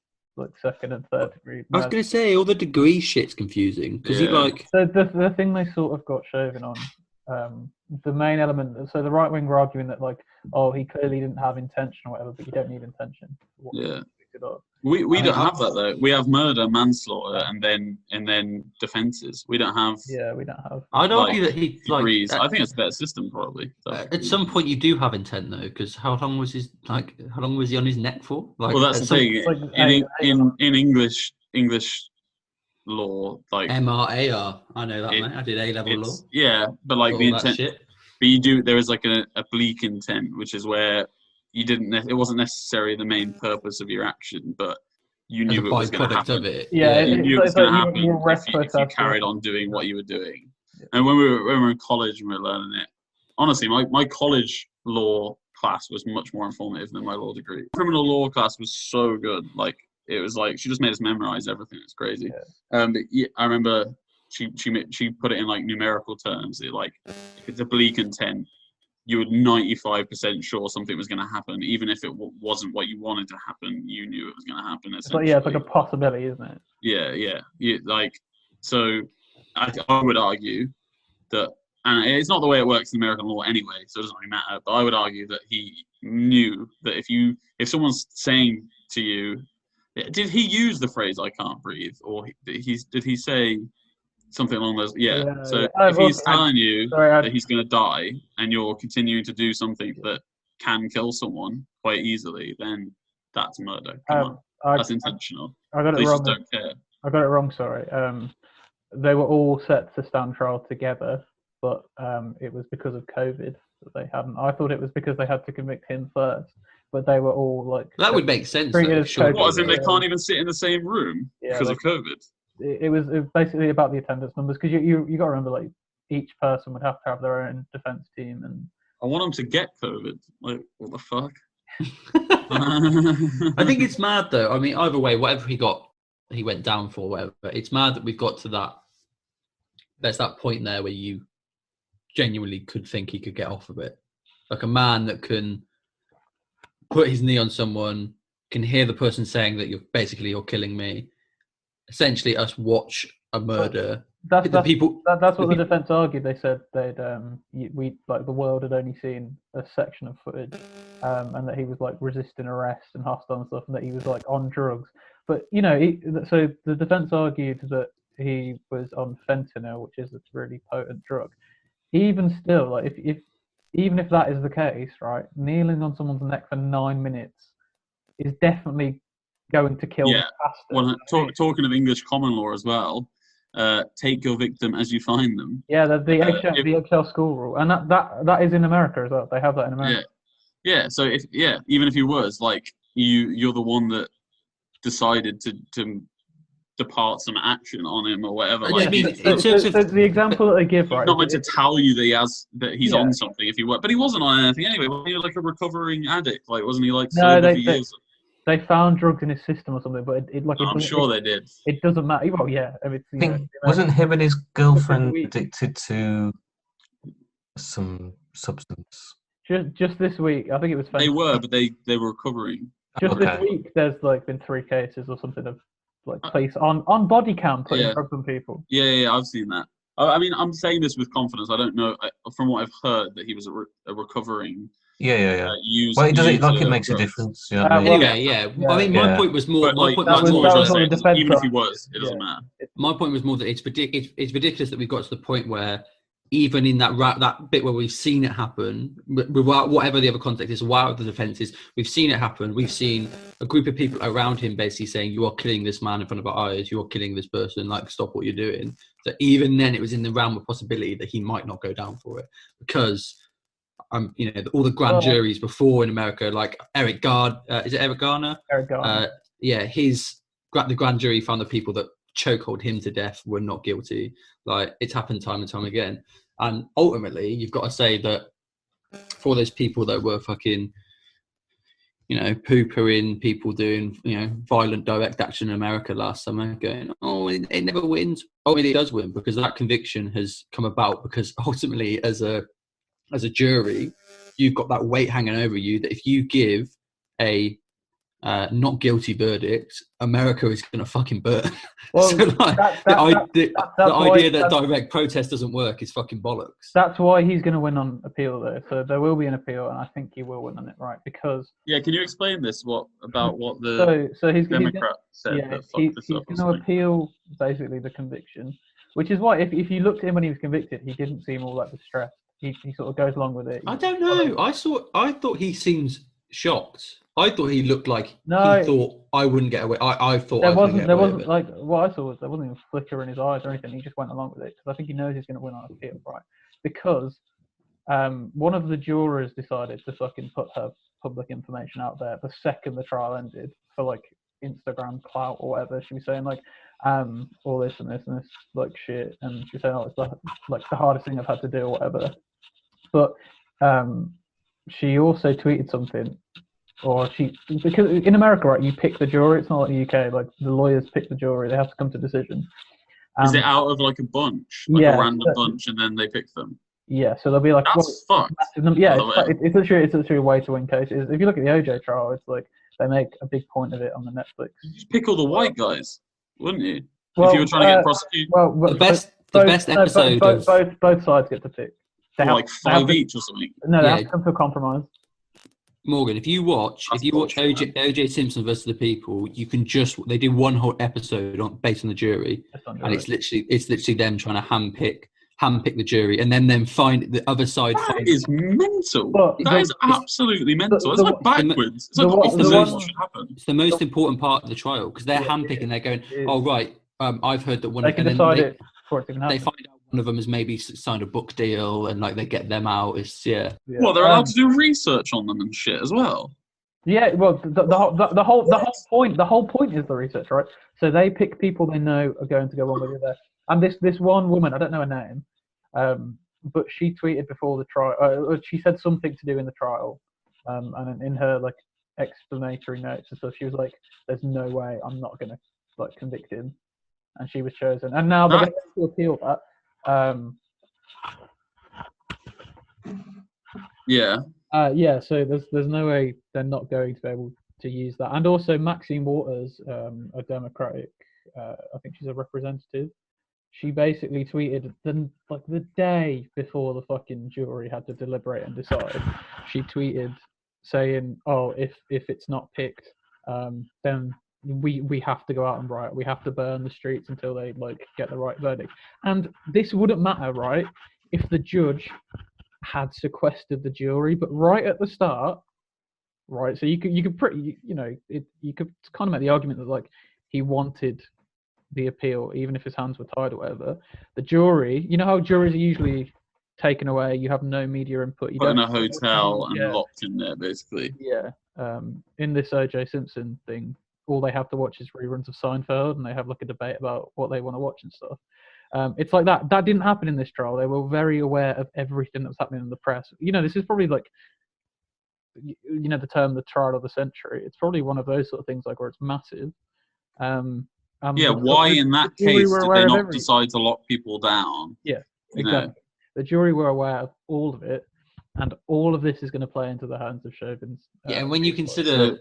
second and third degree. I was going to say all the degree shit's confusing because So the thing they sort of got Chauvin on, the main element. So the right wing were arguing that he clearly didn't have intention or whatever, but you don't need intention. We don't have that though. We have murder, manslaughter, and then defences. We don't have. Yeah, we don't have. I'd argue that he degrees. I think it's a better system probably. At some point, you do have intent though, because how long was he on his neck for? Well, that's the thing. In English law, MRAR. I know that, mate. I did A-level law. Yeah, but the intent. But you do. There is a oblique intent, which is where you didn't. It wasn't necessarily the main purpose of your action, but you knew it was going to happen. Yeah, you knew it was going to happen if you carried on doing what you were doing. Yeah. And when we were in college and we were learning it, honestly, my college law class was much more informative than my law degree. Criminal law class was so good. Like, it was like she just made us memorize everything. It's crazy. But yeah, I remember she put it in like numerical terms. It, like, if it's oblique and 10, you were 95% sure something was going to happen, even if it wasn't what you wanted to happen. You knew it was going to happen. It's like, yeah, it's like a possibility, isn't it? Yeah. Like, so I would argue that, and it's not the way it works in American law anyway, so it doesn't really matter. But I would argue that he knew that if someone's saying to you, did he use the phrase "I can't breathe," or did he say something along those? Yeah. So if he's telling you that he's going to die, and you're continuing to do something that can kill someone quite easily, then that's murder. Come on, that's intentional. I got it Police wrong. just don't care. I got it wrong. Sorry. They were all set to stand trial together, but it was because of COVID that they hadn't. I thought it was because they had to convict him first, but they were all like. That would make sense. Sure. What, as in they can't even sit in the same room because of COVID? It was basically about the attendance numbers, because you got to remember, like, each person would have to have their own defense team, and I want them to get COVID. Like, what the fuck? I think it's mad though. I mean, either way, whatever he went down for, whatever. It's mad that we've got to that. There's that point there where you genuinely could think he could get off of it. Like a man that can put his knee on someone, can hear the person saying that you're killing me. Essentially, us watch a murder. That's what the defense argued. They said the world had only seen a section of footage, and that he was like resisting arrest and hostile and stuff, and that he was like on drugs. But so the defense argued that he was on fentanyl, which is a really potent drug. Even still, like even if that is the case, right, kneeling on someone's neck for 9 minutes is definitely going to kill them faster. Well, talking of English common law as well, take your victim as you find them. Yeah, the eggshell school rule, and that is in America as well. They have that in America. Yeah. So even if he was like you're the one that decided to depart some action on him or whatever. So the example that they give, right? He's not meant to tell you that he's on something if he were, but he wasn't on anything anyway. Wasn't he like a recovering addict? Like, wasn't he like sober for years? They found drugs in his system or something, but I'm sure they did. It doesn't matter. Well, yeah. I mean, wasn't him and his girlfriend addicted to some substance? Just this week, I think it was. They were, but they were recovering. Just this week, there's like been 3 cases or something of like police on body cam putting drugs on people. Yeah, I've seen that. I mean, I'm saying this with confidence. I don't know from what I've heard that he was a recovering. Yeah. Well, it makes a difference. You know I mean, my point was more. Even if he was, it doesn't matter. My point was more that it's ridiculous that we've got to the point where even in that bit where we've seen it happen, without whatever the other context is, without the defense is, we've seen it happen. We've seen a group of people around him basically saying, "You are killing this man in front of our eyes. You are killing this person. Like, stop what you're doing." So even then, it was in the realm of possibility that he might not go down for it because. All the grand juries before in America, like Eric Garner, is it Eric Garner? Eric Garner. The grand jury found the people that chokehold him to death were not guilty. Like, it's happened time and time again. And ultimately, you've got to say that for those people that were fucking, poo-pooing people doing, violent direct action in America last summer, going, "Oh, it never wins." Oh, it does win because that conviction has come about because ultimately, as a jury, you've got that weight hanging over you that if you give a not guilty verdict, America is going to fucking burn. Well, so the idea that direct protest doesn't work is fucking bollocks. That's why he's going to win on appeal, though. So there will be an appeal, and I think he will win on it, right? Because can you explain this? What the Democrat said? Yeah, he's going to appeal basically the conviction, which is why if you looked at him when he was convicted, he didn't seem all that distressed. He sort of goes along with it. I don't know. I thought he seems shocked. I thought he looked like he thought I wouldn't get away. I thought there wasn't like what I saw was there wasn't even a flicker in his eyes or anything. He just went along with it because I think he knows he's going to win on appeal, right? Because one of the jurors decided to fucking put her public information out there the second the trial ended for like Instagram clout or whatever. She was saying like all this and this like shit, and she was saying it's the hardest thing I've had to do or whatever. But she also tweeted something, because in America, right, you pick the jury. It's not like the UK. Like the lawyers pick the jury; they have to come to a decision. Is it out of like a bunch, like a random bunch, and then they pick them? Yeah, so they'll be like, that's fucked. Yeah, it's literally a way to win cases. If you look at the OJ trial, it's like they make a big point of it on the Netflix. You'd just pick all the white guys, wouldn't you? If you were trying to get prosecuted. Well, the best episode both sides get to pick. They have, like 5 each or something. No, they have to come to a compromise. Morgan, if you watch OJ Simpson versus the People, you can they do one whole episode based on the jury, and it's literally them trying to handpick the jury, and then find the other side. That is mental. That is absolutely mental. It's like backwards. It's like the opposite should happen. It's the most important part of the trial because they're handpicking. They're going, oh right, I've heard that one. They can decide it before it can happen. They find out one of them has maybe signed a book deal, and like they get them out. It's Well, they're allowed to do research on them and shit as well. Yeah, well, the whole point is the research, right? So they pick people they know are going to go one way or the other. And this one woman, I don't know her name, but she tweeted before the trial. She said something to do in the trial, and in her like explanatory notes and stuff, she was like, "There's no way I'm not going to like convict him," and she was chosen. And now they're going to appeal that. Yeah. So there's no way they're not going to be able to use that. And also Maxine Waters, a Democratic, I think she's a representative. She basically tweeted the day before the fucking jury had to deliberate and decide. She tweeted saying, "Oh, if it's not picked, then we have to go out and riot. We have to burn the streets until they like get the right verdict." And this wouldn't matter, right, if the judge had sequestered the jury, but right at the start, right. So you could pretty, you could kind of make the argument that like he wanted the appeal, even if his hands were tied or whatever. The jury, you know how juries are usually taken away, you have no media input. You put in a hotel and locked in there, basically. Yeah. In this OJ Simpson thing, all they have to watch is reruns of Seinfeld, and they have like a debate about what they want to watch and stuff. It's like that. That didn't happen in this trial. They were very aware of everything that was happening in the press. This is probably like, the term the trial of the century. It's probably one of those sort of things like where it's massive. Why in that case did they not decide to lock people down? Yeah, exactly. The jury were aware of all of it, and all of this is going to play into the hands of Chauvin's. And when you consider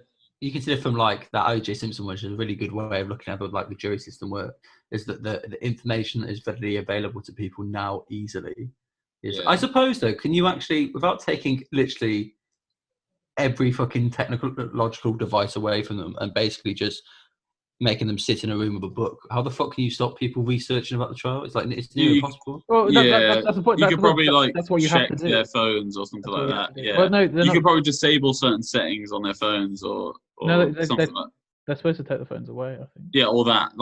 from like that O.J. Simpson, which is a really good way of looking at it, like the jury system work, is that the information that is readily available to people now easily. I suppose though, can you actually, without taking literally every fucking technological device away from them and basically just making them sit in a room with a book, how the fuck can you stop people researching about the trial? It's like it's nearly impossible. Well, that's the point. You could probably that's what you check have to do. their phones or something like that. Yeah. Well, no, you could probably disable certain settings on their phones or something like that. They're supposed to take the phones away, I think. Yeah, or that.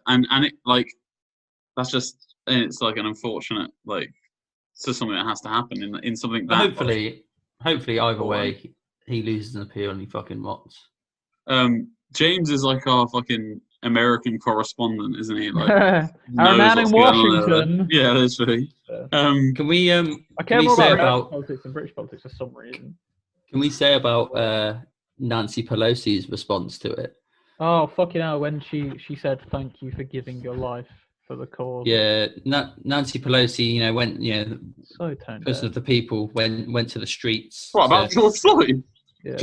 And it like that's just, it's like an unfortunate it's just something that has to happen in something that. Hopefully, either way, he loses an appeal and he fucking rots. James is like our fucking American correspondent, isn't he? Like, our man in Washington. Yeah, literally. Can we? I care more about politics and British politics for some reason. Can we say about Nancy Pelosi's response to it? Oh fucking hell! When she said thank you for giving your life for the cause. Yeah, Nancy Pelosi, went, so toned because of the people went to the streets. What about George Floyd? Yeah.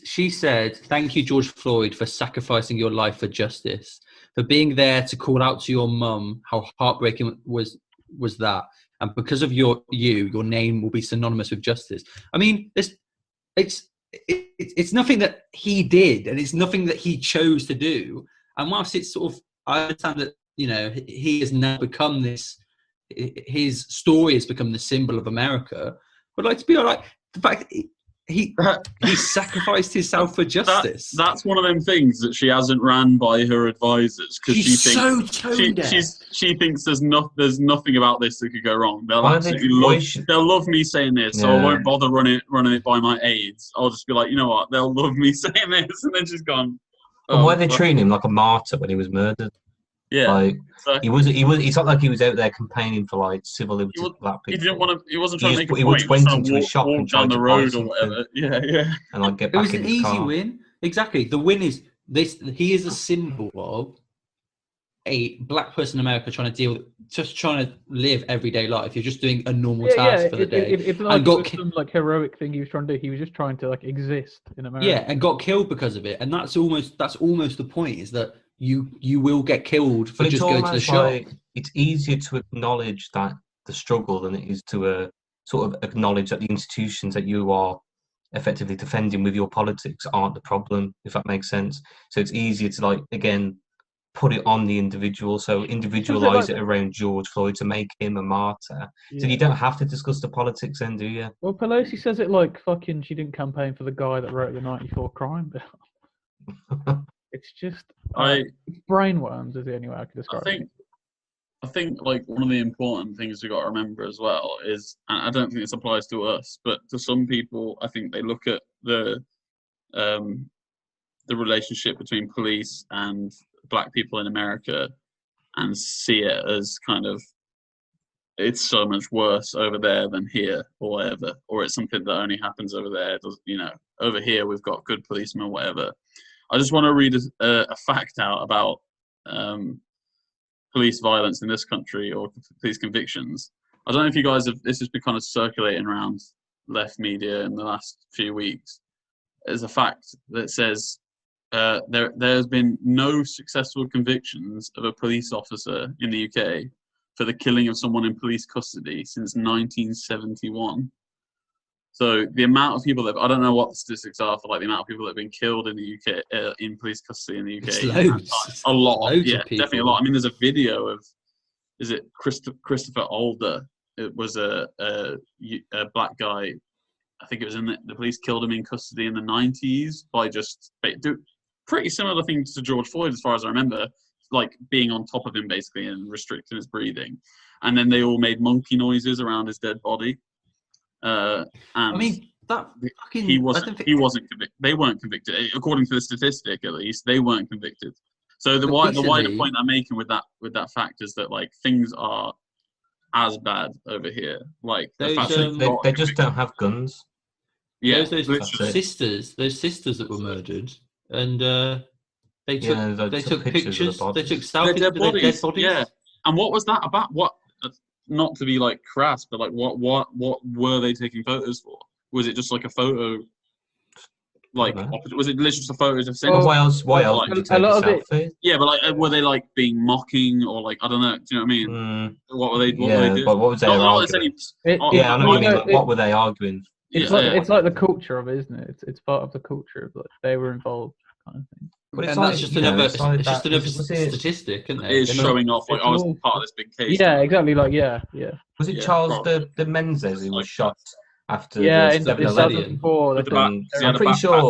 She said, "Thank you, George Floyd, for sacrificing your life for justice, for being there to call out to your mum how heartbreaking was that, and because of your name will be synonymous with justice." I mean, it's nothing that he did, and it's nothing that he chose to do. And whilst it's sort of, I understand that he has now become this. His story has become the symbol of America. But to be like the fact. He sacrificed himself for justice. That's one of them things that she hasn't ran by her advisors because she thinks she thinks there's nothing about this that could go wrong. They'll love me saying this, so I won't bother running it by my aides. I'll just be like, you know what, they'll love me saying this, and then she's gone. Why are they treating him like a martyr when he was murdered? Yeah. Like So it's not like he was out there campaigning for like civil liberties for black he people. didn't want to. He wasn't trying to make a He point. just He was went trying into to a shop and walk down tried the to buy road or something whatever. Yeah. and like get It back was in an his easy car. win. Exactly. The win is this. He is a symbol of a black person in America trying to live everyday life. You're just doing a normal task for the day. It's not and like it got was some like heroic thing he was trying to do. He was just trying to like exist in America. Yeah, and got killed because of it. And that's almost the point, is that you will get killed for But it's just going to the almost shop. like it's easier to acknowledge that the struggle than it is to sort of acknowledge that the institutions that you are effectively defending with your politics aren't the problem, if that makes sense. So it's easier to like again put it on the individual, so individualize it around George Floyd to make him a martyr. So you don't have to discuss the politics then, do you? Well, Pelosi says it like fucking she didn't campaign for the guy that wrote the '94 crime bill. It's just brainworms is the only way I could describe it. I think like one of the important things we got to remember as well is, and I don't think this applies to us, but to some people, I think they look at the relationship between police and black people in America and see it as kind of, it's so much worse over there than here or whatever, or it's something that only happens over there. Over here we've got good policemen or whatever. I just want to read a fact out about police violence in this country, or police convictions. I don't know if you guys have, this has been kind of circulating around left media in the last few weeks. There's a fact that says there's been no successful convictions of a police officer in the UK for the killing of someone in police custody since 1971. So the amount of people that, I don't know what the statistics are for like the amount of people that have been killed in the UK in police custody in the UK. It's loads. A lot. Loads Yeah, of people. definitely a lot. I mean, there's a video of, is it Christopher Alder? It was a black guy. I think it was in the police killed him in custody in the 90s by just pretty similar things to George Floyd, as far as I remember, like being on top of him basically and restricting his breathing. And then they all made monkey noises around his dead body. And I mean, that fucking, he wasn't convicted. They weren't convicted, according to the statistic. At least they weren't convicted. So the wider point I'm making with that fact is that like things are as bad over here. Like the fact that they just don't have guns. Yeah, those sisters that were murdered, and they took pictures. They took selfies of their dead bodies. Yeah, and what was that about? What? Not to be like crass, but like what were they taking photos for? Was it just like a photo? Like, was it literally just a photo of? Well, why else would you take a selfie? Yeah, but like, were they like being mocking or like, I don't know? Do you know what I mean? What were they? What were they doing? But what was their argument? I know what you mean. Like, what were they arguing? It's like the culture of it, isn't it? It's part of the culture of like they were involved, kind of thing. But it's like, just another statistic, isn't it? It is showing off like I was part of this big case. Yeah, exactly. Like yeah. Was it Charles the Menzies who was shot after the 7/11? I'm pretty sure it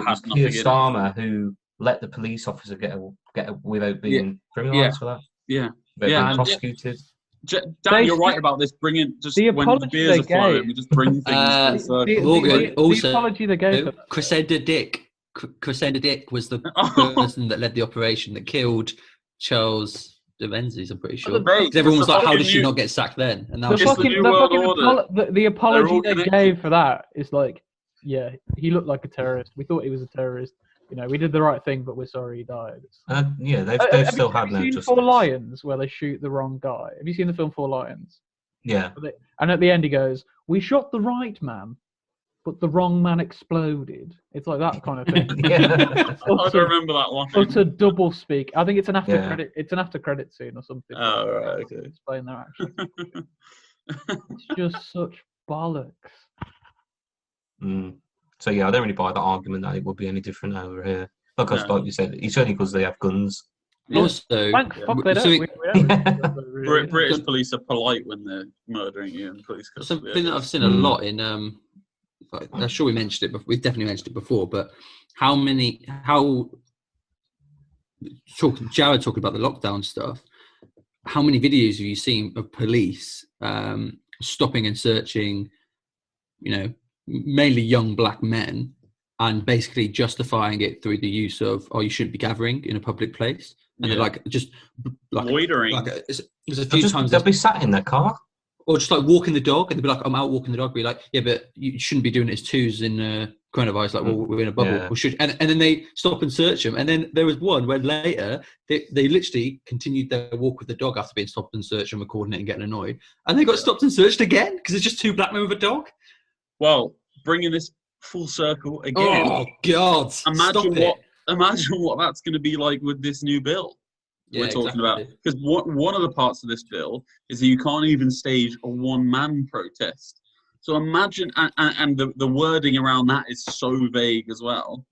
was Keir Starmer who let the police officer get without being criminalised for that. Yeah, being prosecuted. Dan, you're right about this. Bringing just when the beers are flowing, we just bring things. The apology they gave. Crescenda Dick was the person that led the operation that killed Charles de Menzies, I'm pretty sure. Because everyone was like, how did she not get sacked then? And now the apology they gave for that is like, yeah, he looked like a terrorist. We thought he was a terrorist. You know, we did the right thing, but we're sorry he died. Yeah, they've still had no justice. Four Lions, where they shoot the wrong guy. Have you seen the film Four Lions? Yeah. And at the end he goes, we shot the right man, but the wrong man exploded. It's like that kind of thing. I don't remember that one. It's a double speak. I think it's an after credit. It's an after credit scene or something. Oh right, okay. Explain their action. It's just such bollocks. So yeah, I don't really buy the argument that it would be any different over here. Because, like you said, it's only because they have guns. Also, British police are polite when they're murdering you in police custody. Something that I've seen a lot in. I'm sure we mentioned it, but we've definitely mentioned it before. But Jared talking about the lockdown stuff. How many videos have you seen of police stopping and searching? You know, mainly young black men, and basically justifying it through the use of, "Oh, you shouldn't be gathering in a public place." and they're like just like loitering. There's a few times they'll be sat in their car. Or just like walking the dog, and they'd be like, "I'm out walking the dog." Be like, "Yeah, but you shouldn't be doing it as twos in coronavirus. Like, well, we're in a bubble. Yeah. We should." And then they stop and search them. And then there was one where later they literally continued their walk with the dog after being stopped and searched and recording it and getting annoyed. And they got stopped and searched again because it's just two black men with a dog. Well, bringing this full circle again. Oh God! Imagine what that's going to be like with this new bill. We're talking about, because one of the parts of this bill is that you can't even stage a one-man protest. So imagine, and the wording around that is so vague as well.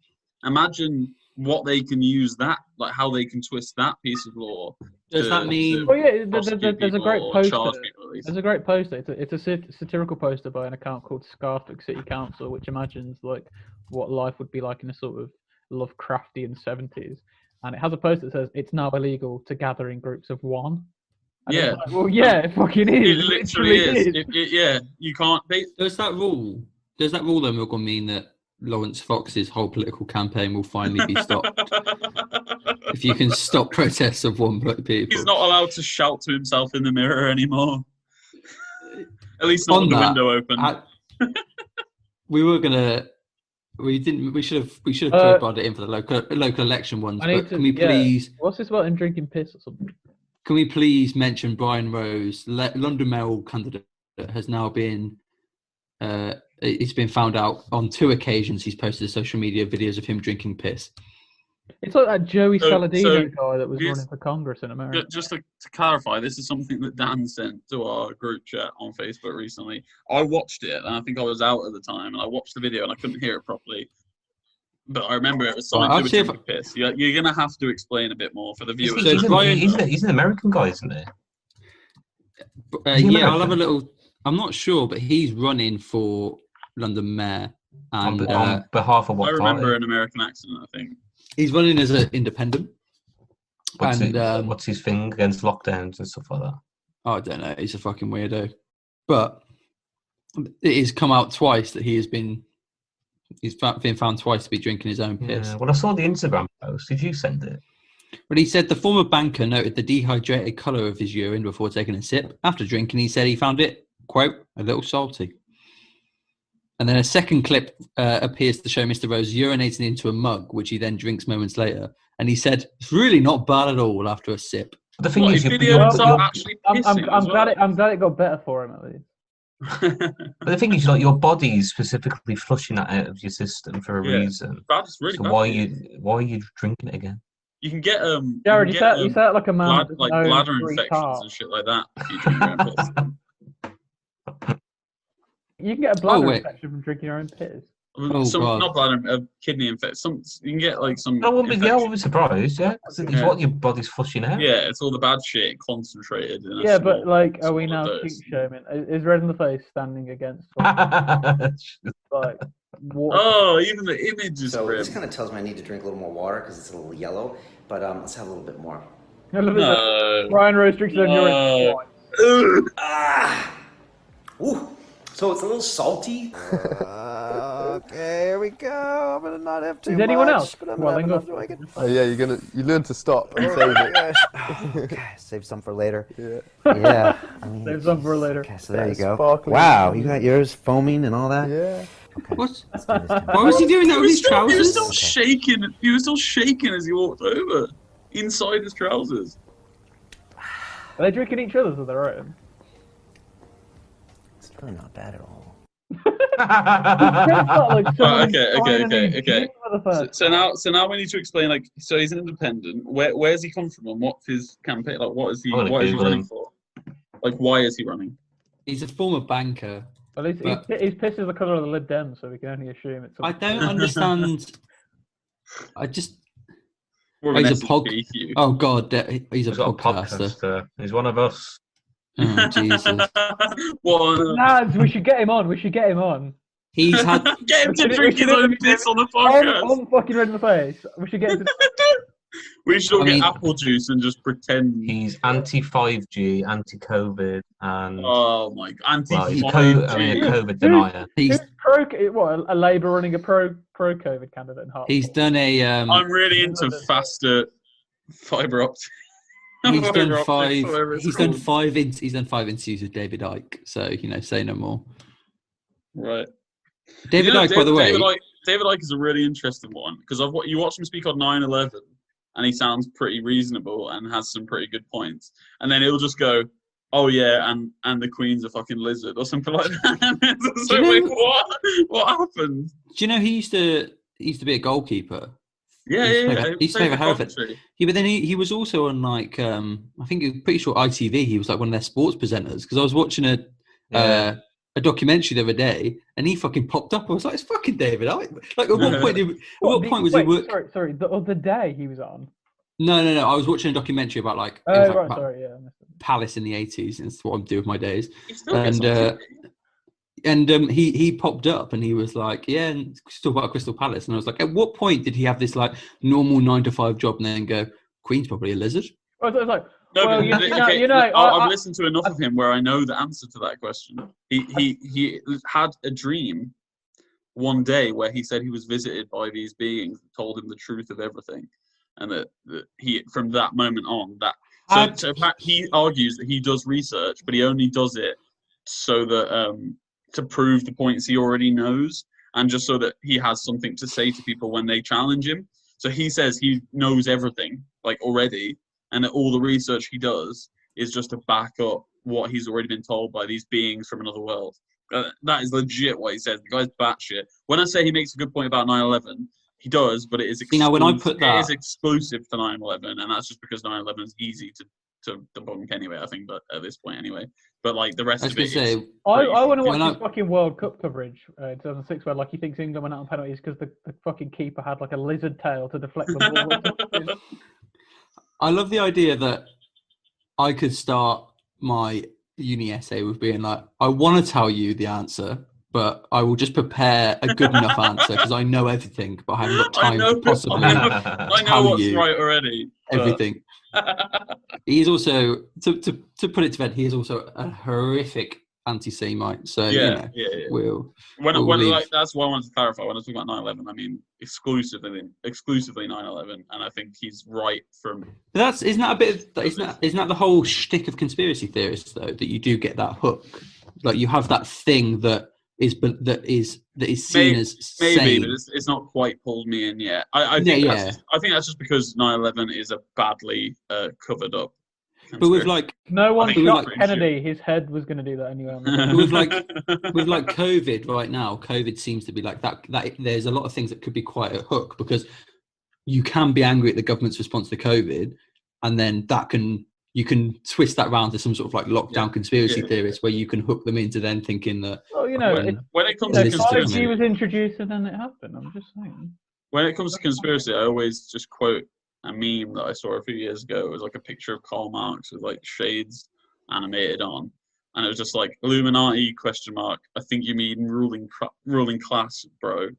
Imagine what they can use that, like how they can twist that piece of law. Does that mean? Oh yeah, there's a great poster. There's a great poster. It's a satirical poster by an account called Scarthwick City Council, which imagines like what life would be like in a sort of Lovecraftian 70s. And it has a post that says it's now illegal to gather in groups of one. And yeah. Like, well, yeah, it fucking is. It literally is. Yeah, you can't. Does that rule then, Milgram, mean that Lawrence Fox's whole political campaign will finally be stopped? If you can stop protests of one people. He's not allowed to shout to himself in the mirror anymore. At least not with the window open. We should have brought it in for the local election ones. But can we please? What's this about him drinking piss or something? Can we please mention Brian Rose, London mayoral candidate, has now been? It's been found out on 2 occasions. He's posted social media videos of him drinking piss. It's like that Joey Saladino guy that was running for Congress in America. Just to clarify, this is something that Dan sent to our group chat on Facebook recently. I watched it, and I think I was out at the time, and I watched the video, and I couldn't hear it properly. But I remember it was something to do with piss. You're going to have to explain a bit more for the viewers. He's an American guy, isn't he? Yeah, I'll have a little... I'm not sure, but he's running for London mayor. And, on behalf of what I remember party? an American accent, I think. He's running as an independent. What's his thing against lockdowns and stuff like that? Oh, I don't know. He's a fucking weirdo. But it has come out twice that he's been found twice to be drinking his own piss. Yeah, well, I saw the Instagram post. Did you send it? But he said the former banker noted the dehydrated colour of his urine before taking a sip. After drinking, he said he found it, quote, a little salty. And then a second clip appears to show Mr. Rose urinating into a mug, which he then drinks moments later. And he said, it's really not bad at all after a sip. But the thing is, I'm glad it got better for him, at least. But the thing is, like, your body's specifically flushing that out of your system for a reason. That's really so bad. why are you drinking it again? You can get Jared, you said like a man bladder infections and shit like that if you drink your own piss. You can get a bladder infection from drinking your own piss. Not bladder, kidney infection. You can get like some. I wouldn't be surprised, yeah, because it's what your body's flushing out. Yeah, it's all the bad shit concentrated. In yeah, but like, are we now kink shaming? Is Red in the Face standing against? Like, oh, even the image is. So this kind of tells me I need to drink a little more water because it's a little yellow. But let's have a little bit more. No. Brian Rose drinks his own urine. Ooh. So it's a little salty. Okay, here we go. I'm gonna not have too much. Is anyone else? But I'm gonna have enough Oh yeah, you learn to stop and save it. Okay, save some for later. Yeah. Yeah. Save some for later. Okay, so there you go. Sparkling. Wow, you got yours foaming and all that. Yeah. Okay. What? Why was he doing that with his trousers? He was still shaking. He was still shaking as he walked over, inside his trousers. Are they drinking each other's or their own? It's really not bad at all. Okay. So now we need to explain. Like, so he's an independent. Where's he come from, and what's his campaign? Like, what is he running for? Like, why is he running? He's a former banker. Well, his piss is the colour of the Lib Dems, so we can only assume it's. I don't understand. He's a Oh God, he's a podcaster. He's one of us. Oh Jesus! Lads, we should get him on. He's had get him to drink his own piss on the podcast. On fucking Red in the Face. We should get him to. We should all get apple juice and just pretend he's anti-5G, anti-COVID, and oh my god, anti-5G. COVID denier. He's a Labour running a pro-COVID candidate in Hertford. He's done a. I'm really into faster fiber optic. He's Fiber done optics, five. whatever it's He's done called. five. He's done 5 interviews with David Icke. So say no more. Right. David Icke, by the way. David Icke is a really interesting one because you watched him speak on 9/11, and he sounds pretty reasonable and has some pretty good points. And then he'll just go, "Oh yeah, and the Queen's a fucking lizard" or something like that. It's like, wait, what happened? Do you know he used to be a goalkeeper? Yeah. He used to play for Hereford. Yeah, but then he was also on I think I'm pretty sure ITV. He was like one of their sports presenters because I was watching a documentary the other day and he fucking popped up. I was like, it's fucking David Icke. Like at what point was he working? Sorry, the other day he was on. No. I was watching a documentary about Palace in the 80s. That's what I'm doing with my days. And he popped up and he was like, yeah, and still about Crystal Palace. And I was like, at what point did he have this like normal 9-to-5 job and then go, Queen's probably a lizard? I was like, no, well, I've listened to enough of him where I know the answer to that question. He had a dream one day where he said he was visited by these beings that told him the truth of everything. And that he, from that moment on, so he argues that he does research, but he only does it so that to prove the points he already knows, and just so that he has something to say to people when they challenge him. So he says he knows everything, like already, and that all the research he does is just to back up what he's already been told by these beings from another world. That is legit what he says. The guy's batshit. When I say he makes a good point about 9/11, he does, but it is exclusive. When I put that, it is exclusive to 9/11, and that's just because 9/11 is easy to debunk anyway. I think, but at this point anyway. But like the rest of it, I want to watch this fucking World Cup coverage in 2006, where like he thinks England went out on penalties because the fucking keeper had like a lizard tail to deflect the ball. I love the idea that I could start my uni essay with being like, I want to tell you the answer, but I will just prepare a good enough answer because I know everything, but I haven't got time to possibly tell what's you right already. Everything. He is also, to put it to bed, he is also a horrific anti-Semite. So we'll like that's why I wanted to clarify. When I talk about 9/11, I mean exclusively 9/11, and I think he's right from. But isn't that the whole shtick of conspiracy theorists though? That you do get that hook, like you have that thing that is seen as sane. But it's not quite pulled me in yet. I think that's just because 9/11 is a badly covered up. But with like no one shot Kennedy, his head was going to do that anyway. with like COVID right now, COVID seems to be like that. There's a lot of things that could be quite a hook because you can be angry at the government's response to COVID, and then you can twist that round to some sort of like lockdown conspiracy theorist where you can hook them into then thinking that. Well, when it comes to conspiracy, 5G was introduced and then it happened. I'm just saying. When it comes to conspiracy, I always just quote a meme that I saw a few years ago. It was like a picture of Karl Marx with like shades animated on, and it was just like Illuminati ? I think you mean ruling class, bro.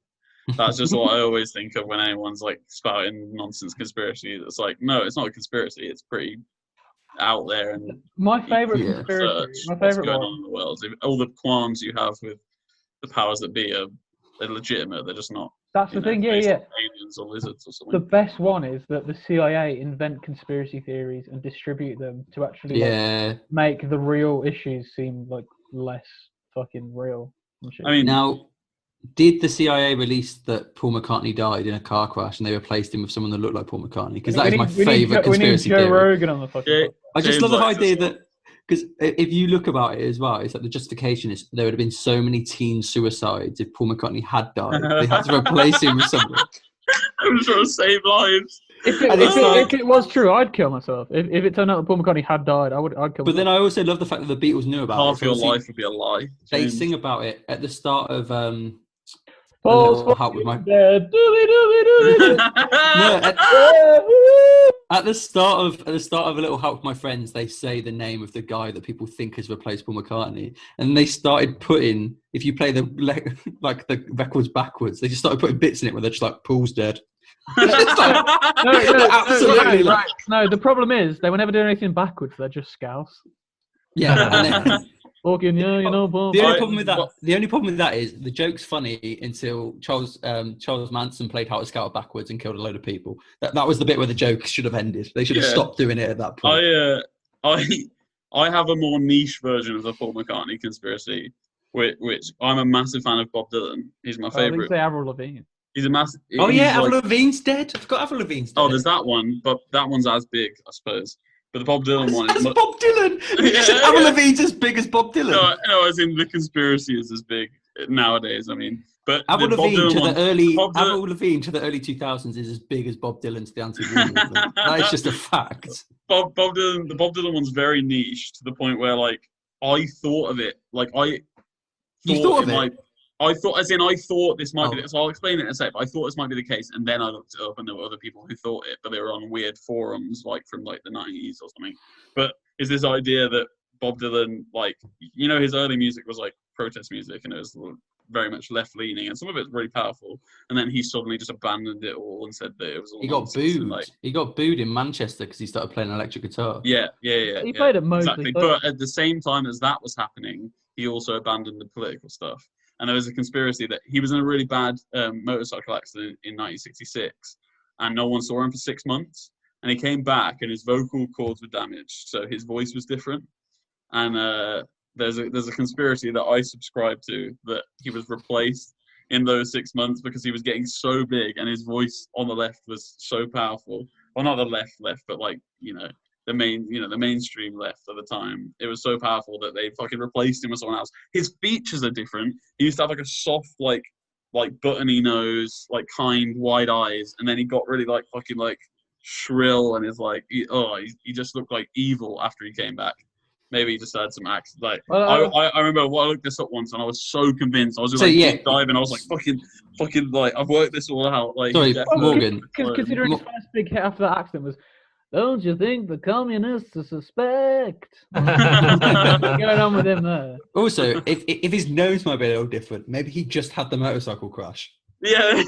That's just what I always think of when anyone's like spouting nonsense conspiracy. It's like, no, it's not a conspiracy. It's pretty out there and my favorite conspiracy. My favorite going one on in the world. All the qualms you have with the powers that be they're legitimate. They're just not. That's the thing. Aliens or lizards or something. The best one is that the CIA invent conspiracy theories and distribute them to actually make the real issues seem like less fucking real. I mean, now, did the CIA release that Paul McCartney died in a car crash and they replaced him with someone that looked like Paul McCartney? Because that is my favourite conspiracy theory. Joe Rogan on the fucking I just love the idea that, because if you look about it as well, it's like the justification is there would have been so many teen suicides if Paul McCartney had died. They had to replace him with someone. I'm trying to save lives. If it was true, I'd kill myself. If it turned out that Paul McCartney had died, I'd kill myself. But then I also love the fact that the Beatles knew about it. Half your life would be a lie. They sing about it at the start of Paul's dead. At the start of A Little Help with My Friends, they say the name of the guy that people think has replaced Paul McCartney, and they started putting, if you play the records backwards, they just started putting bits in it where they're just like, Paul's dead. Absolutely. No, the problem is they were never doing anything backwards. They're just scouse. Yeah, Fucking yeah, you know, Bob. The only problem with that is the joke's funny until Charles Manson played How to Scout backwards and killed a load of people. That was the bit where the joke should have ended. They should have stopped doing it at that point. I have a more niche version of the Paul McCartney conspiracy, which I'm a massive fan of Bob Dylan. He's my favorite. Say Avril Lavigne. He's a massive. Avril Lavigne's dead. I forgot Avril Lavigne's dead. Oh, there's that one, but that one's as big, I suppose. But the Bob Dylan one is Bob Dylan. You said Avril Lavigne's as big as Bob Dylan. No, as in the conspiracy is as big nowadays. I mean, but Avril Lavigne to the early 2000s is as big as Bob Dylan to the anti-war movement. That is just a fact. The Bob Dylan one's very niche to the point where, like, I thought of it. Like, You thought of it? I thought this might be. So I'll explain it in a sec. But I thought this might be the case, and then I looked it up, and there were other people who thought it, but they were on weird forums, like from like the 90s or something. But is this idea that Bob Dylan, like, you know, his early music was like protest music, and it was very much left leaning, and some of it's really powerful. And then he suddenly just abandoned it all and said that it was all. He got booed. He got booed in Manchester because he started playing electric guitar. Yeah. He played at Mosley. Exactly. But at the same time as that was happening, he also abandoned the political stuff. And there was a conspiracy that he was in a really bad motorcycle accident in 1966, and no one saw him for 6 months. And he came back, and his vocal cords were damaged, so his voice was different. And there's a conspiracy that I subscribe to that he was replaced in those 6 months because he was getting so big, and his voice on the left was so powerful. Well, not the left, but like, you know, the mainstream left at the time. It was so powerful that they fucking replaced him with someone else. His features are different. He used to have like a soft, like buttony nose, like kind, wide eyes, and then he got really like fucking like shrill, and is like, he just looked like evil after he came back. Maybe he just had some acts. Like, I remember I looked this up once, and I was so convinced. I was just deep diving. I was like, fucking, like, I've worked this all out. Like, sorry, Morgan. Considering his first big hit after that accident was, "Don't you think the communists suspect?" What's going on with him there? Also, if his nose might be a little different, maybe he just had the motorcycle crash. Yeah,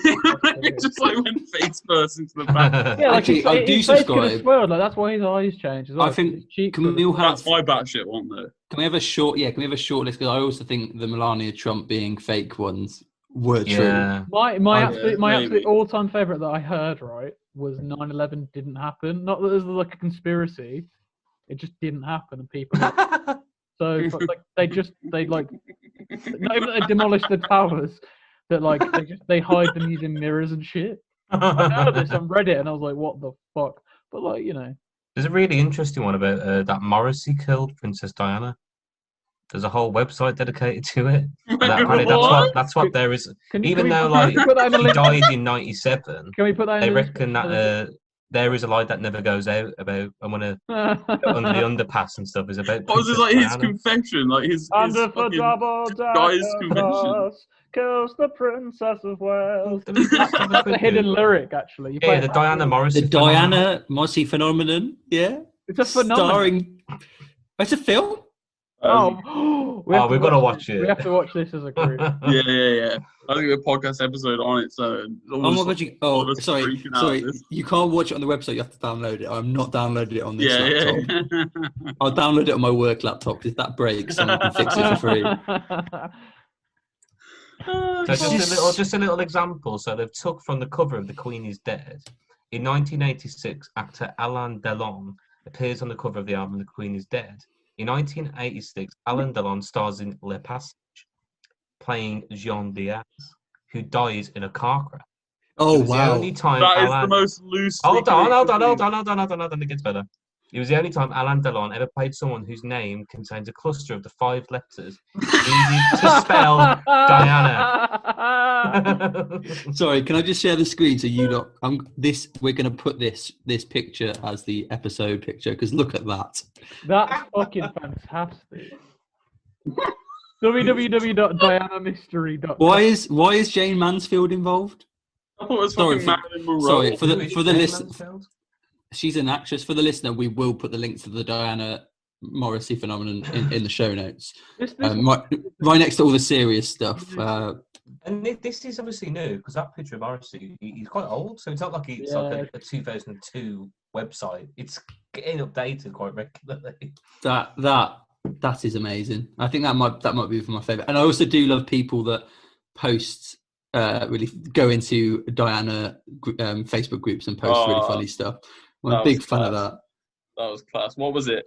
just like went face first into the back. Yeah, like actually, I do subscribe. Swirled, like, that's why his eyes changed as well. I think that's my batshit one though. Can we have a short? Yeah, can we have a short list? Because I also think the Melania Trump being fake ones were true. My absolute all-time favorite that I heard was 9/11 didn't happen. Not that there's like a conspiracy, it just didn't happen, and people. So like they not even that they demolished the towers. That like they hide them using mirrors and shit. I heard this on Reddit and I was like, what the fuck? But like, you know, there's a really interesting one about that Morrissey killed Princess Diana. There's a whole website dedicated to it. That's what there is. Even though like she died in 97, can we put that? They reckon that there is a lie that never goes out about I want to under the underpass and stuff is about. What was this like his confession? Like his guy's confession. Kills the Princess of Wales. That's a hidden lyric, actually. The Diana Morrissey. The Diana Morrissey phenomenon. Yeah, it's a phenomenon. It's a film. We've got to watch it. We have to watch this as a group. Yeah. I think a podcast episode on its own. Oh my god! Sorry. You can't watch it on the website. You have to download it. I'm not downloading it on this laptop. Yeah. I'll download it on my work laptop because if that breaks, someone can fix it for free. So just a little example. So they've took from the cover of The Queen is Dead. In 1986, actor Alain Delon appears on the cover of the album The Queen is Dead. In 1986, Alain Delon stars in Le Passage, playing Jean Diaz, who dies in a car crash. Oh wow! That is the most loose. Hold on. It gets better. It was the only time Alain Delon ever played someone whose name contains a cluster of the 5 letters needed to spell Diana. Sorry, can I just share the screen so you don't? We're going to put this picture as the episode picture because look at that. That's fucking fantastic. www.dianamystery.com. Why is Jane Mansfield involved? I thought it was fucking Marilyn Monroe. Sorry for the listener. She's an actress. For the listener, we will put the links to the Diana Morrissey phenomenon in the show notes. Right next to all the serious stuff. And this is obviously new because that picture of Morrissey, he's quite old, so it's not like it's like a 2002 website. It's getting updated quite regularly. That That is amazing. I think that might be my favorite. And I also do love people that post really go into Diana Facebook groups and post really funny stuff. I'm a big fan of that. That was class. What was it?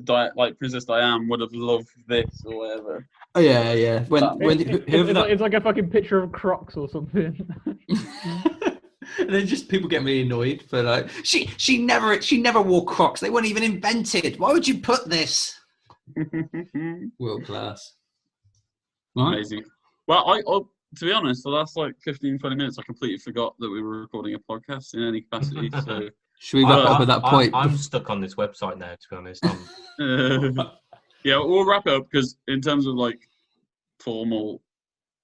Like Princess Diane would have loved this or whatever. Oh yeah. It's like a fucking picture of Crocs or something. And then just people get really annoyed for like she never wore Crocs. They weren't even invented. Why would you put this? World class. Right. Amazing. Well, I to be honest, the last like 15, 20 minutes, I completely forgot that we were recording a podcast in any capacity. So should we wrap up at that point? I'm stuck on this website now, to be honest. Yeah, we'll wrap it up because in terms of like formal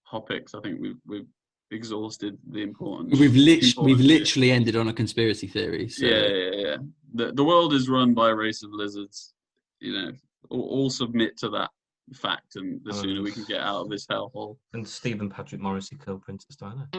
topics, I think we've exhausted the important. We've literally ended on a conspiracy theory. So. Yeah. The world is run by a race of lizards. You know, all submit to that fact, and the sooner we can get out of this hellhole. And Stephen Patrick Morrissey killed Princess Diana.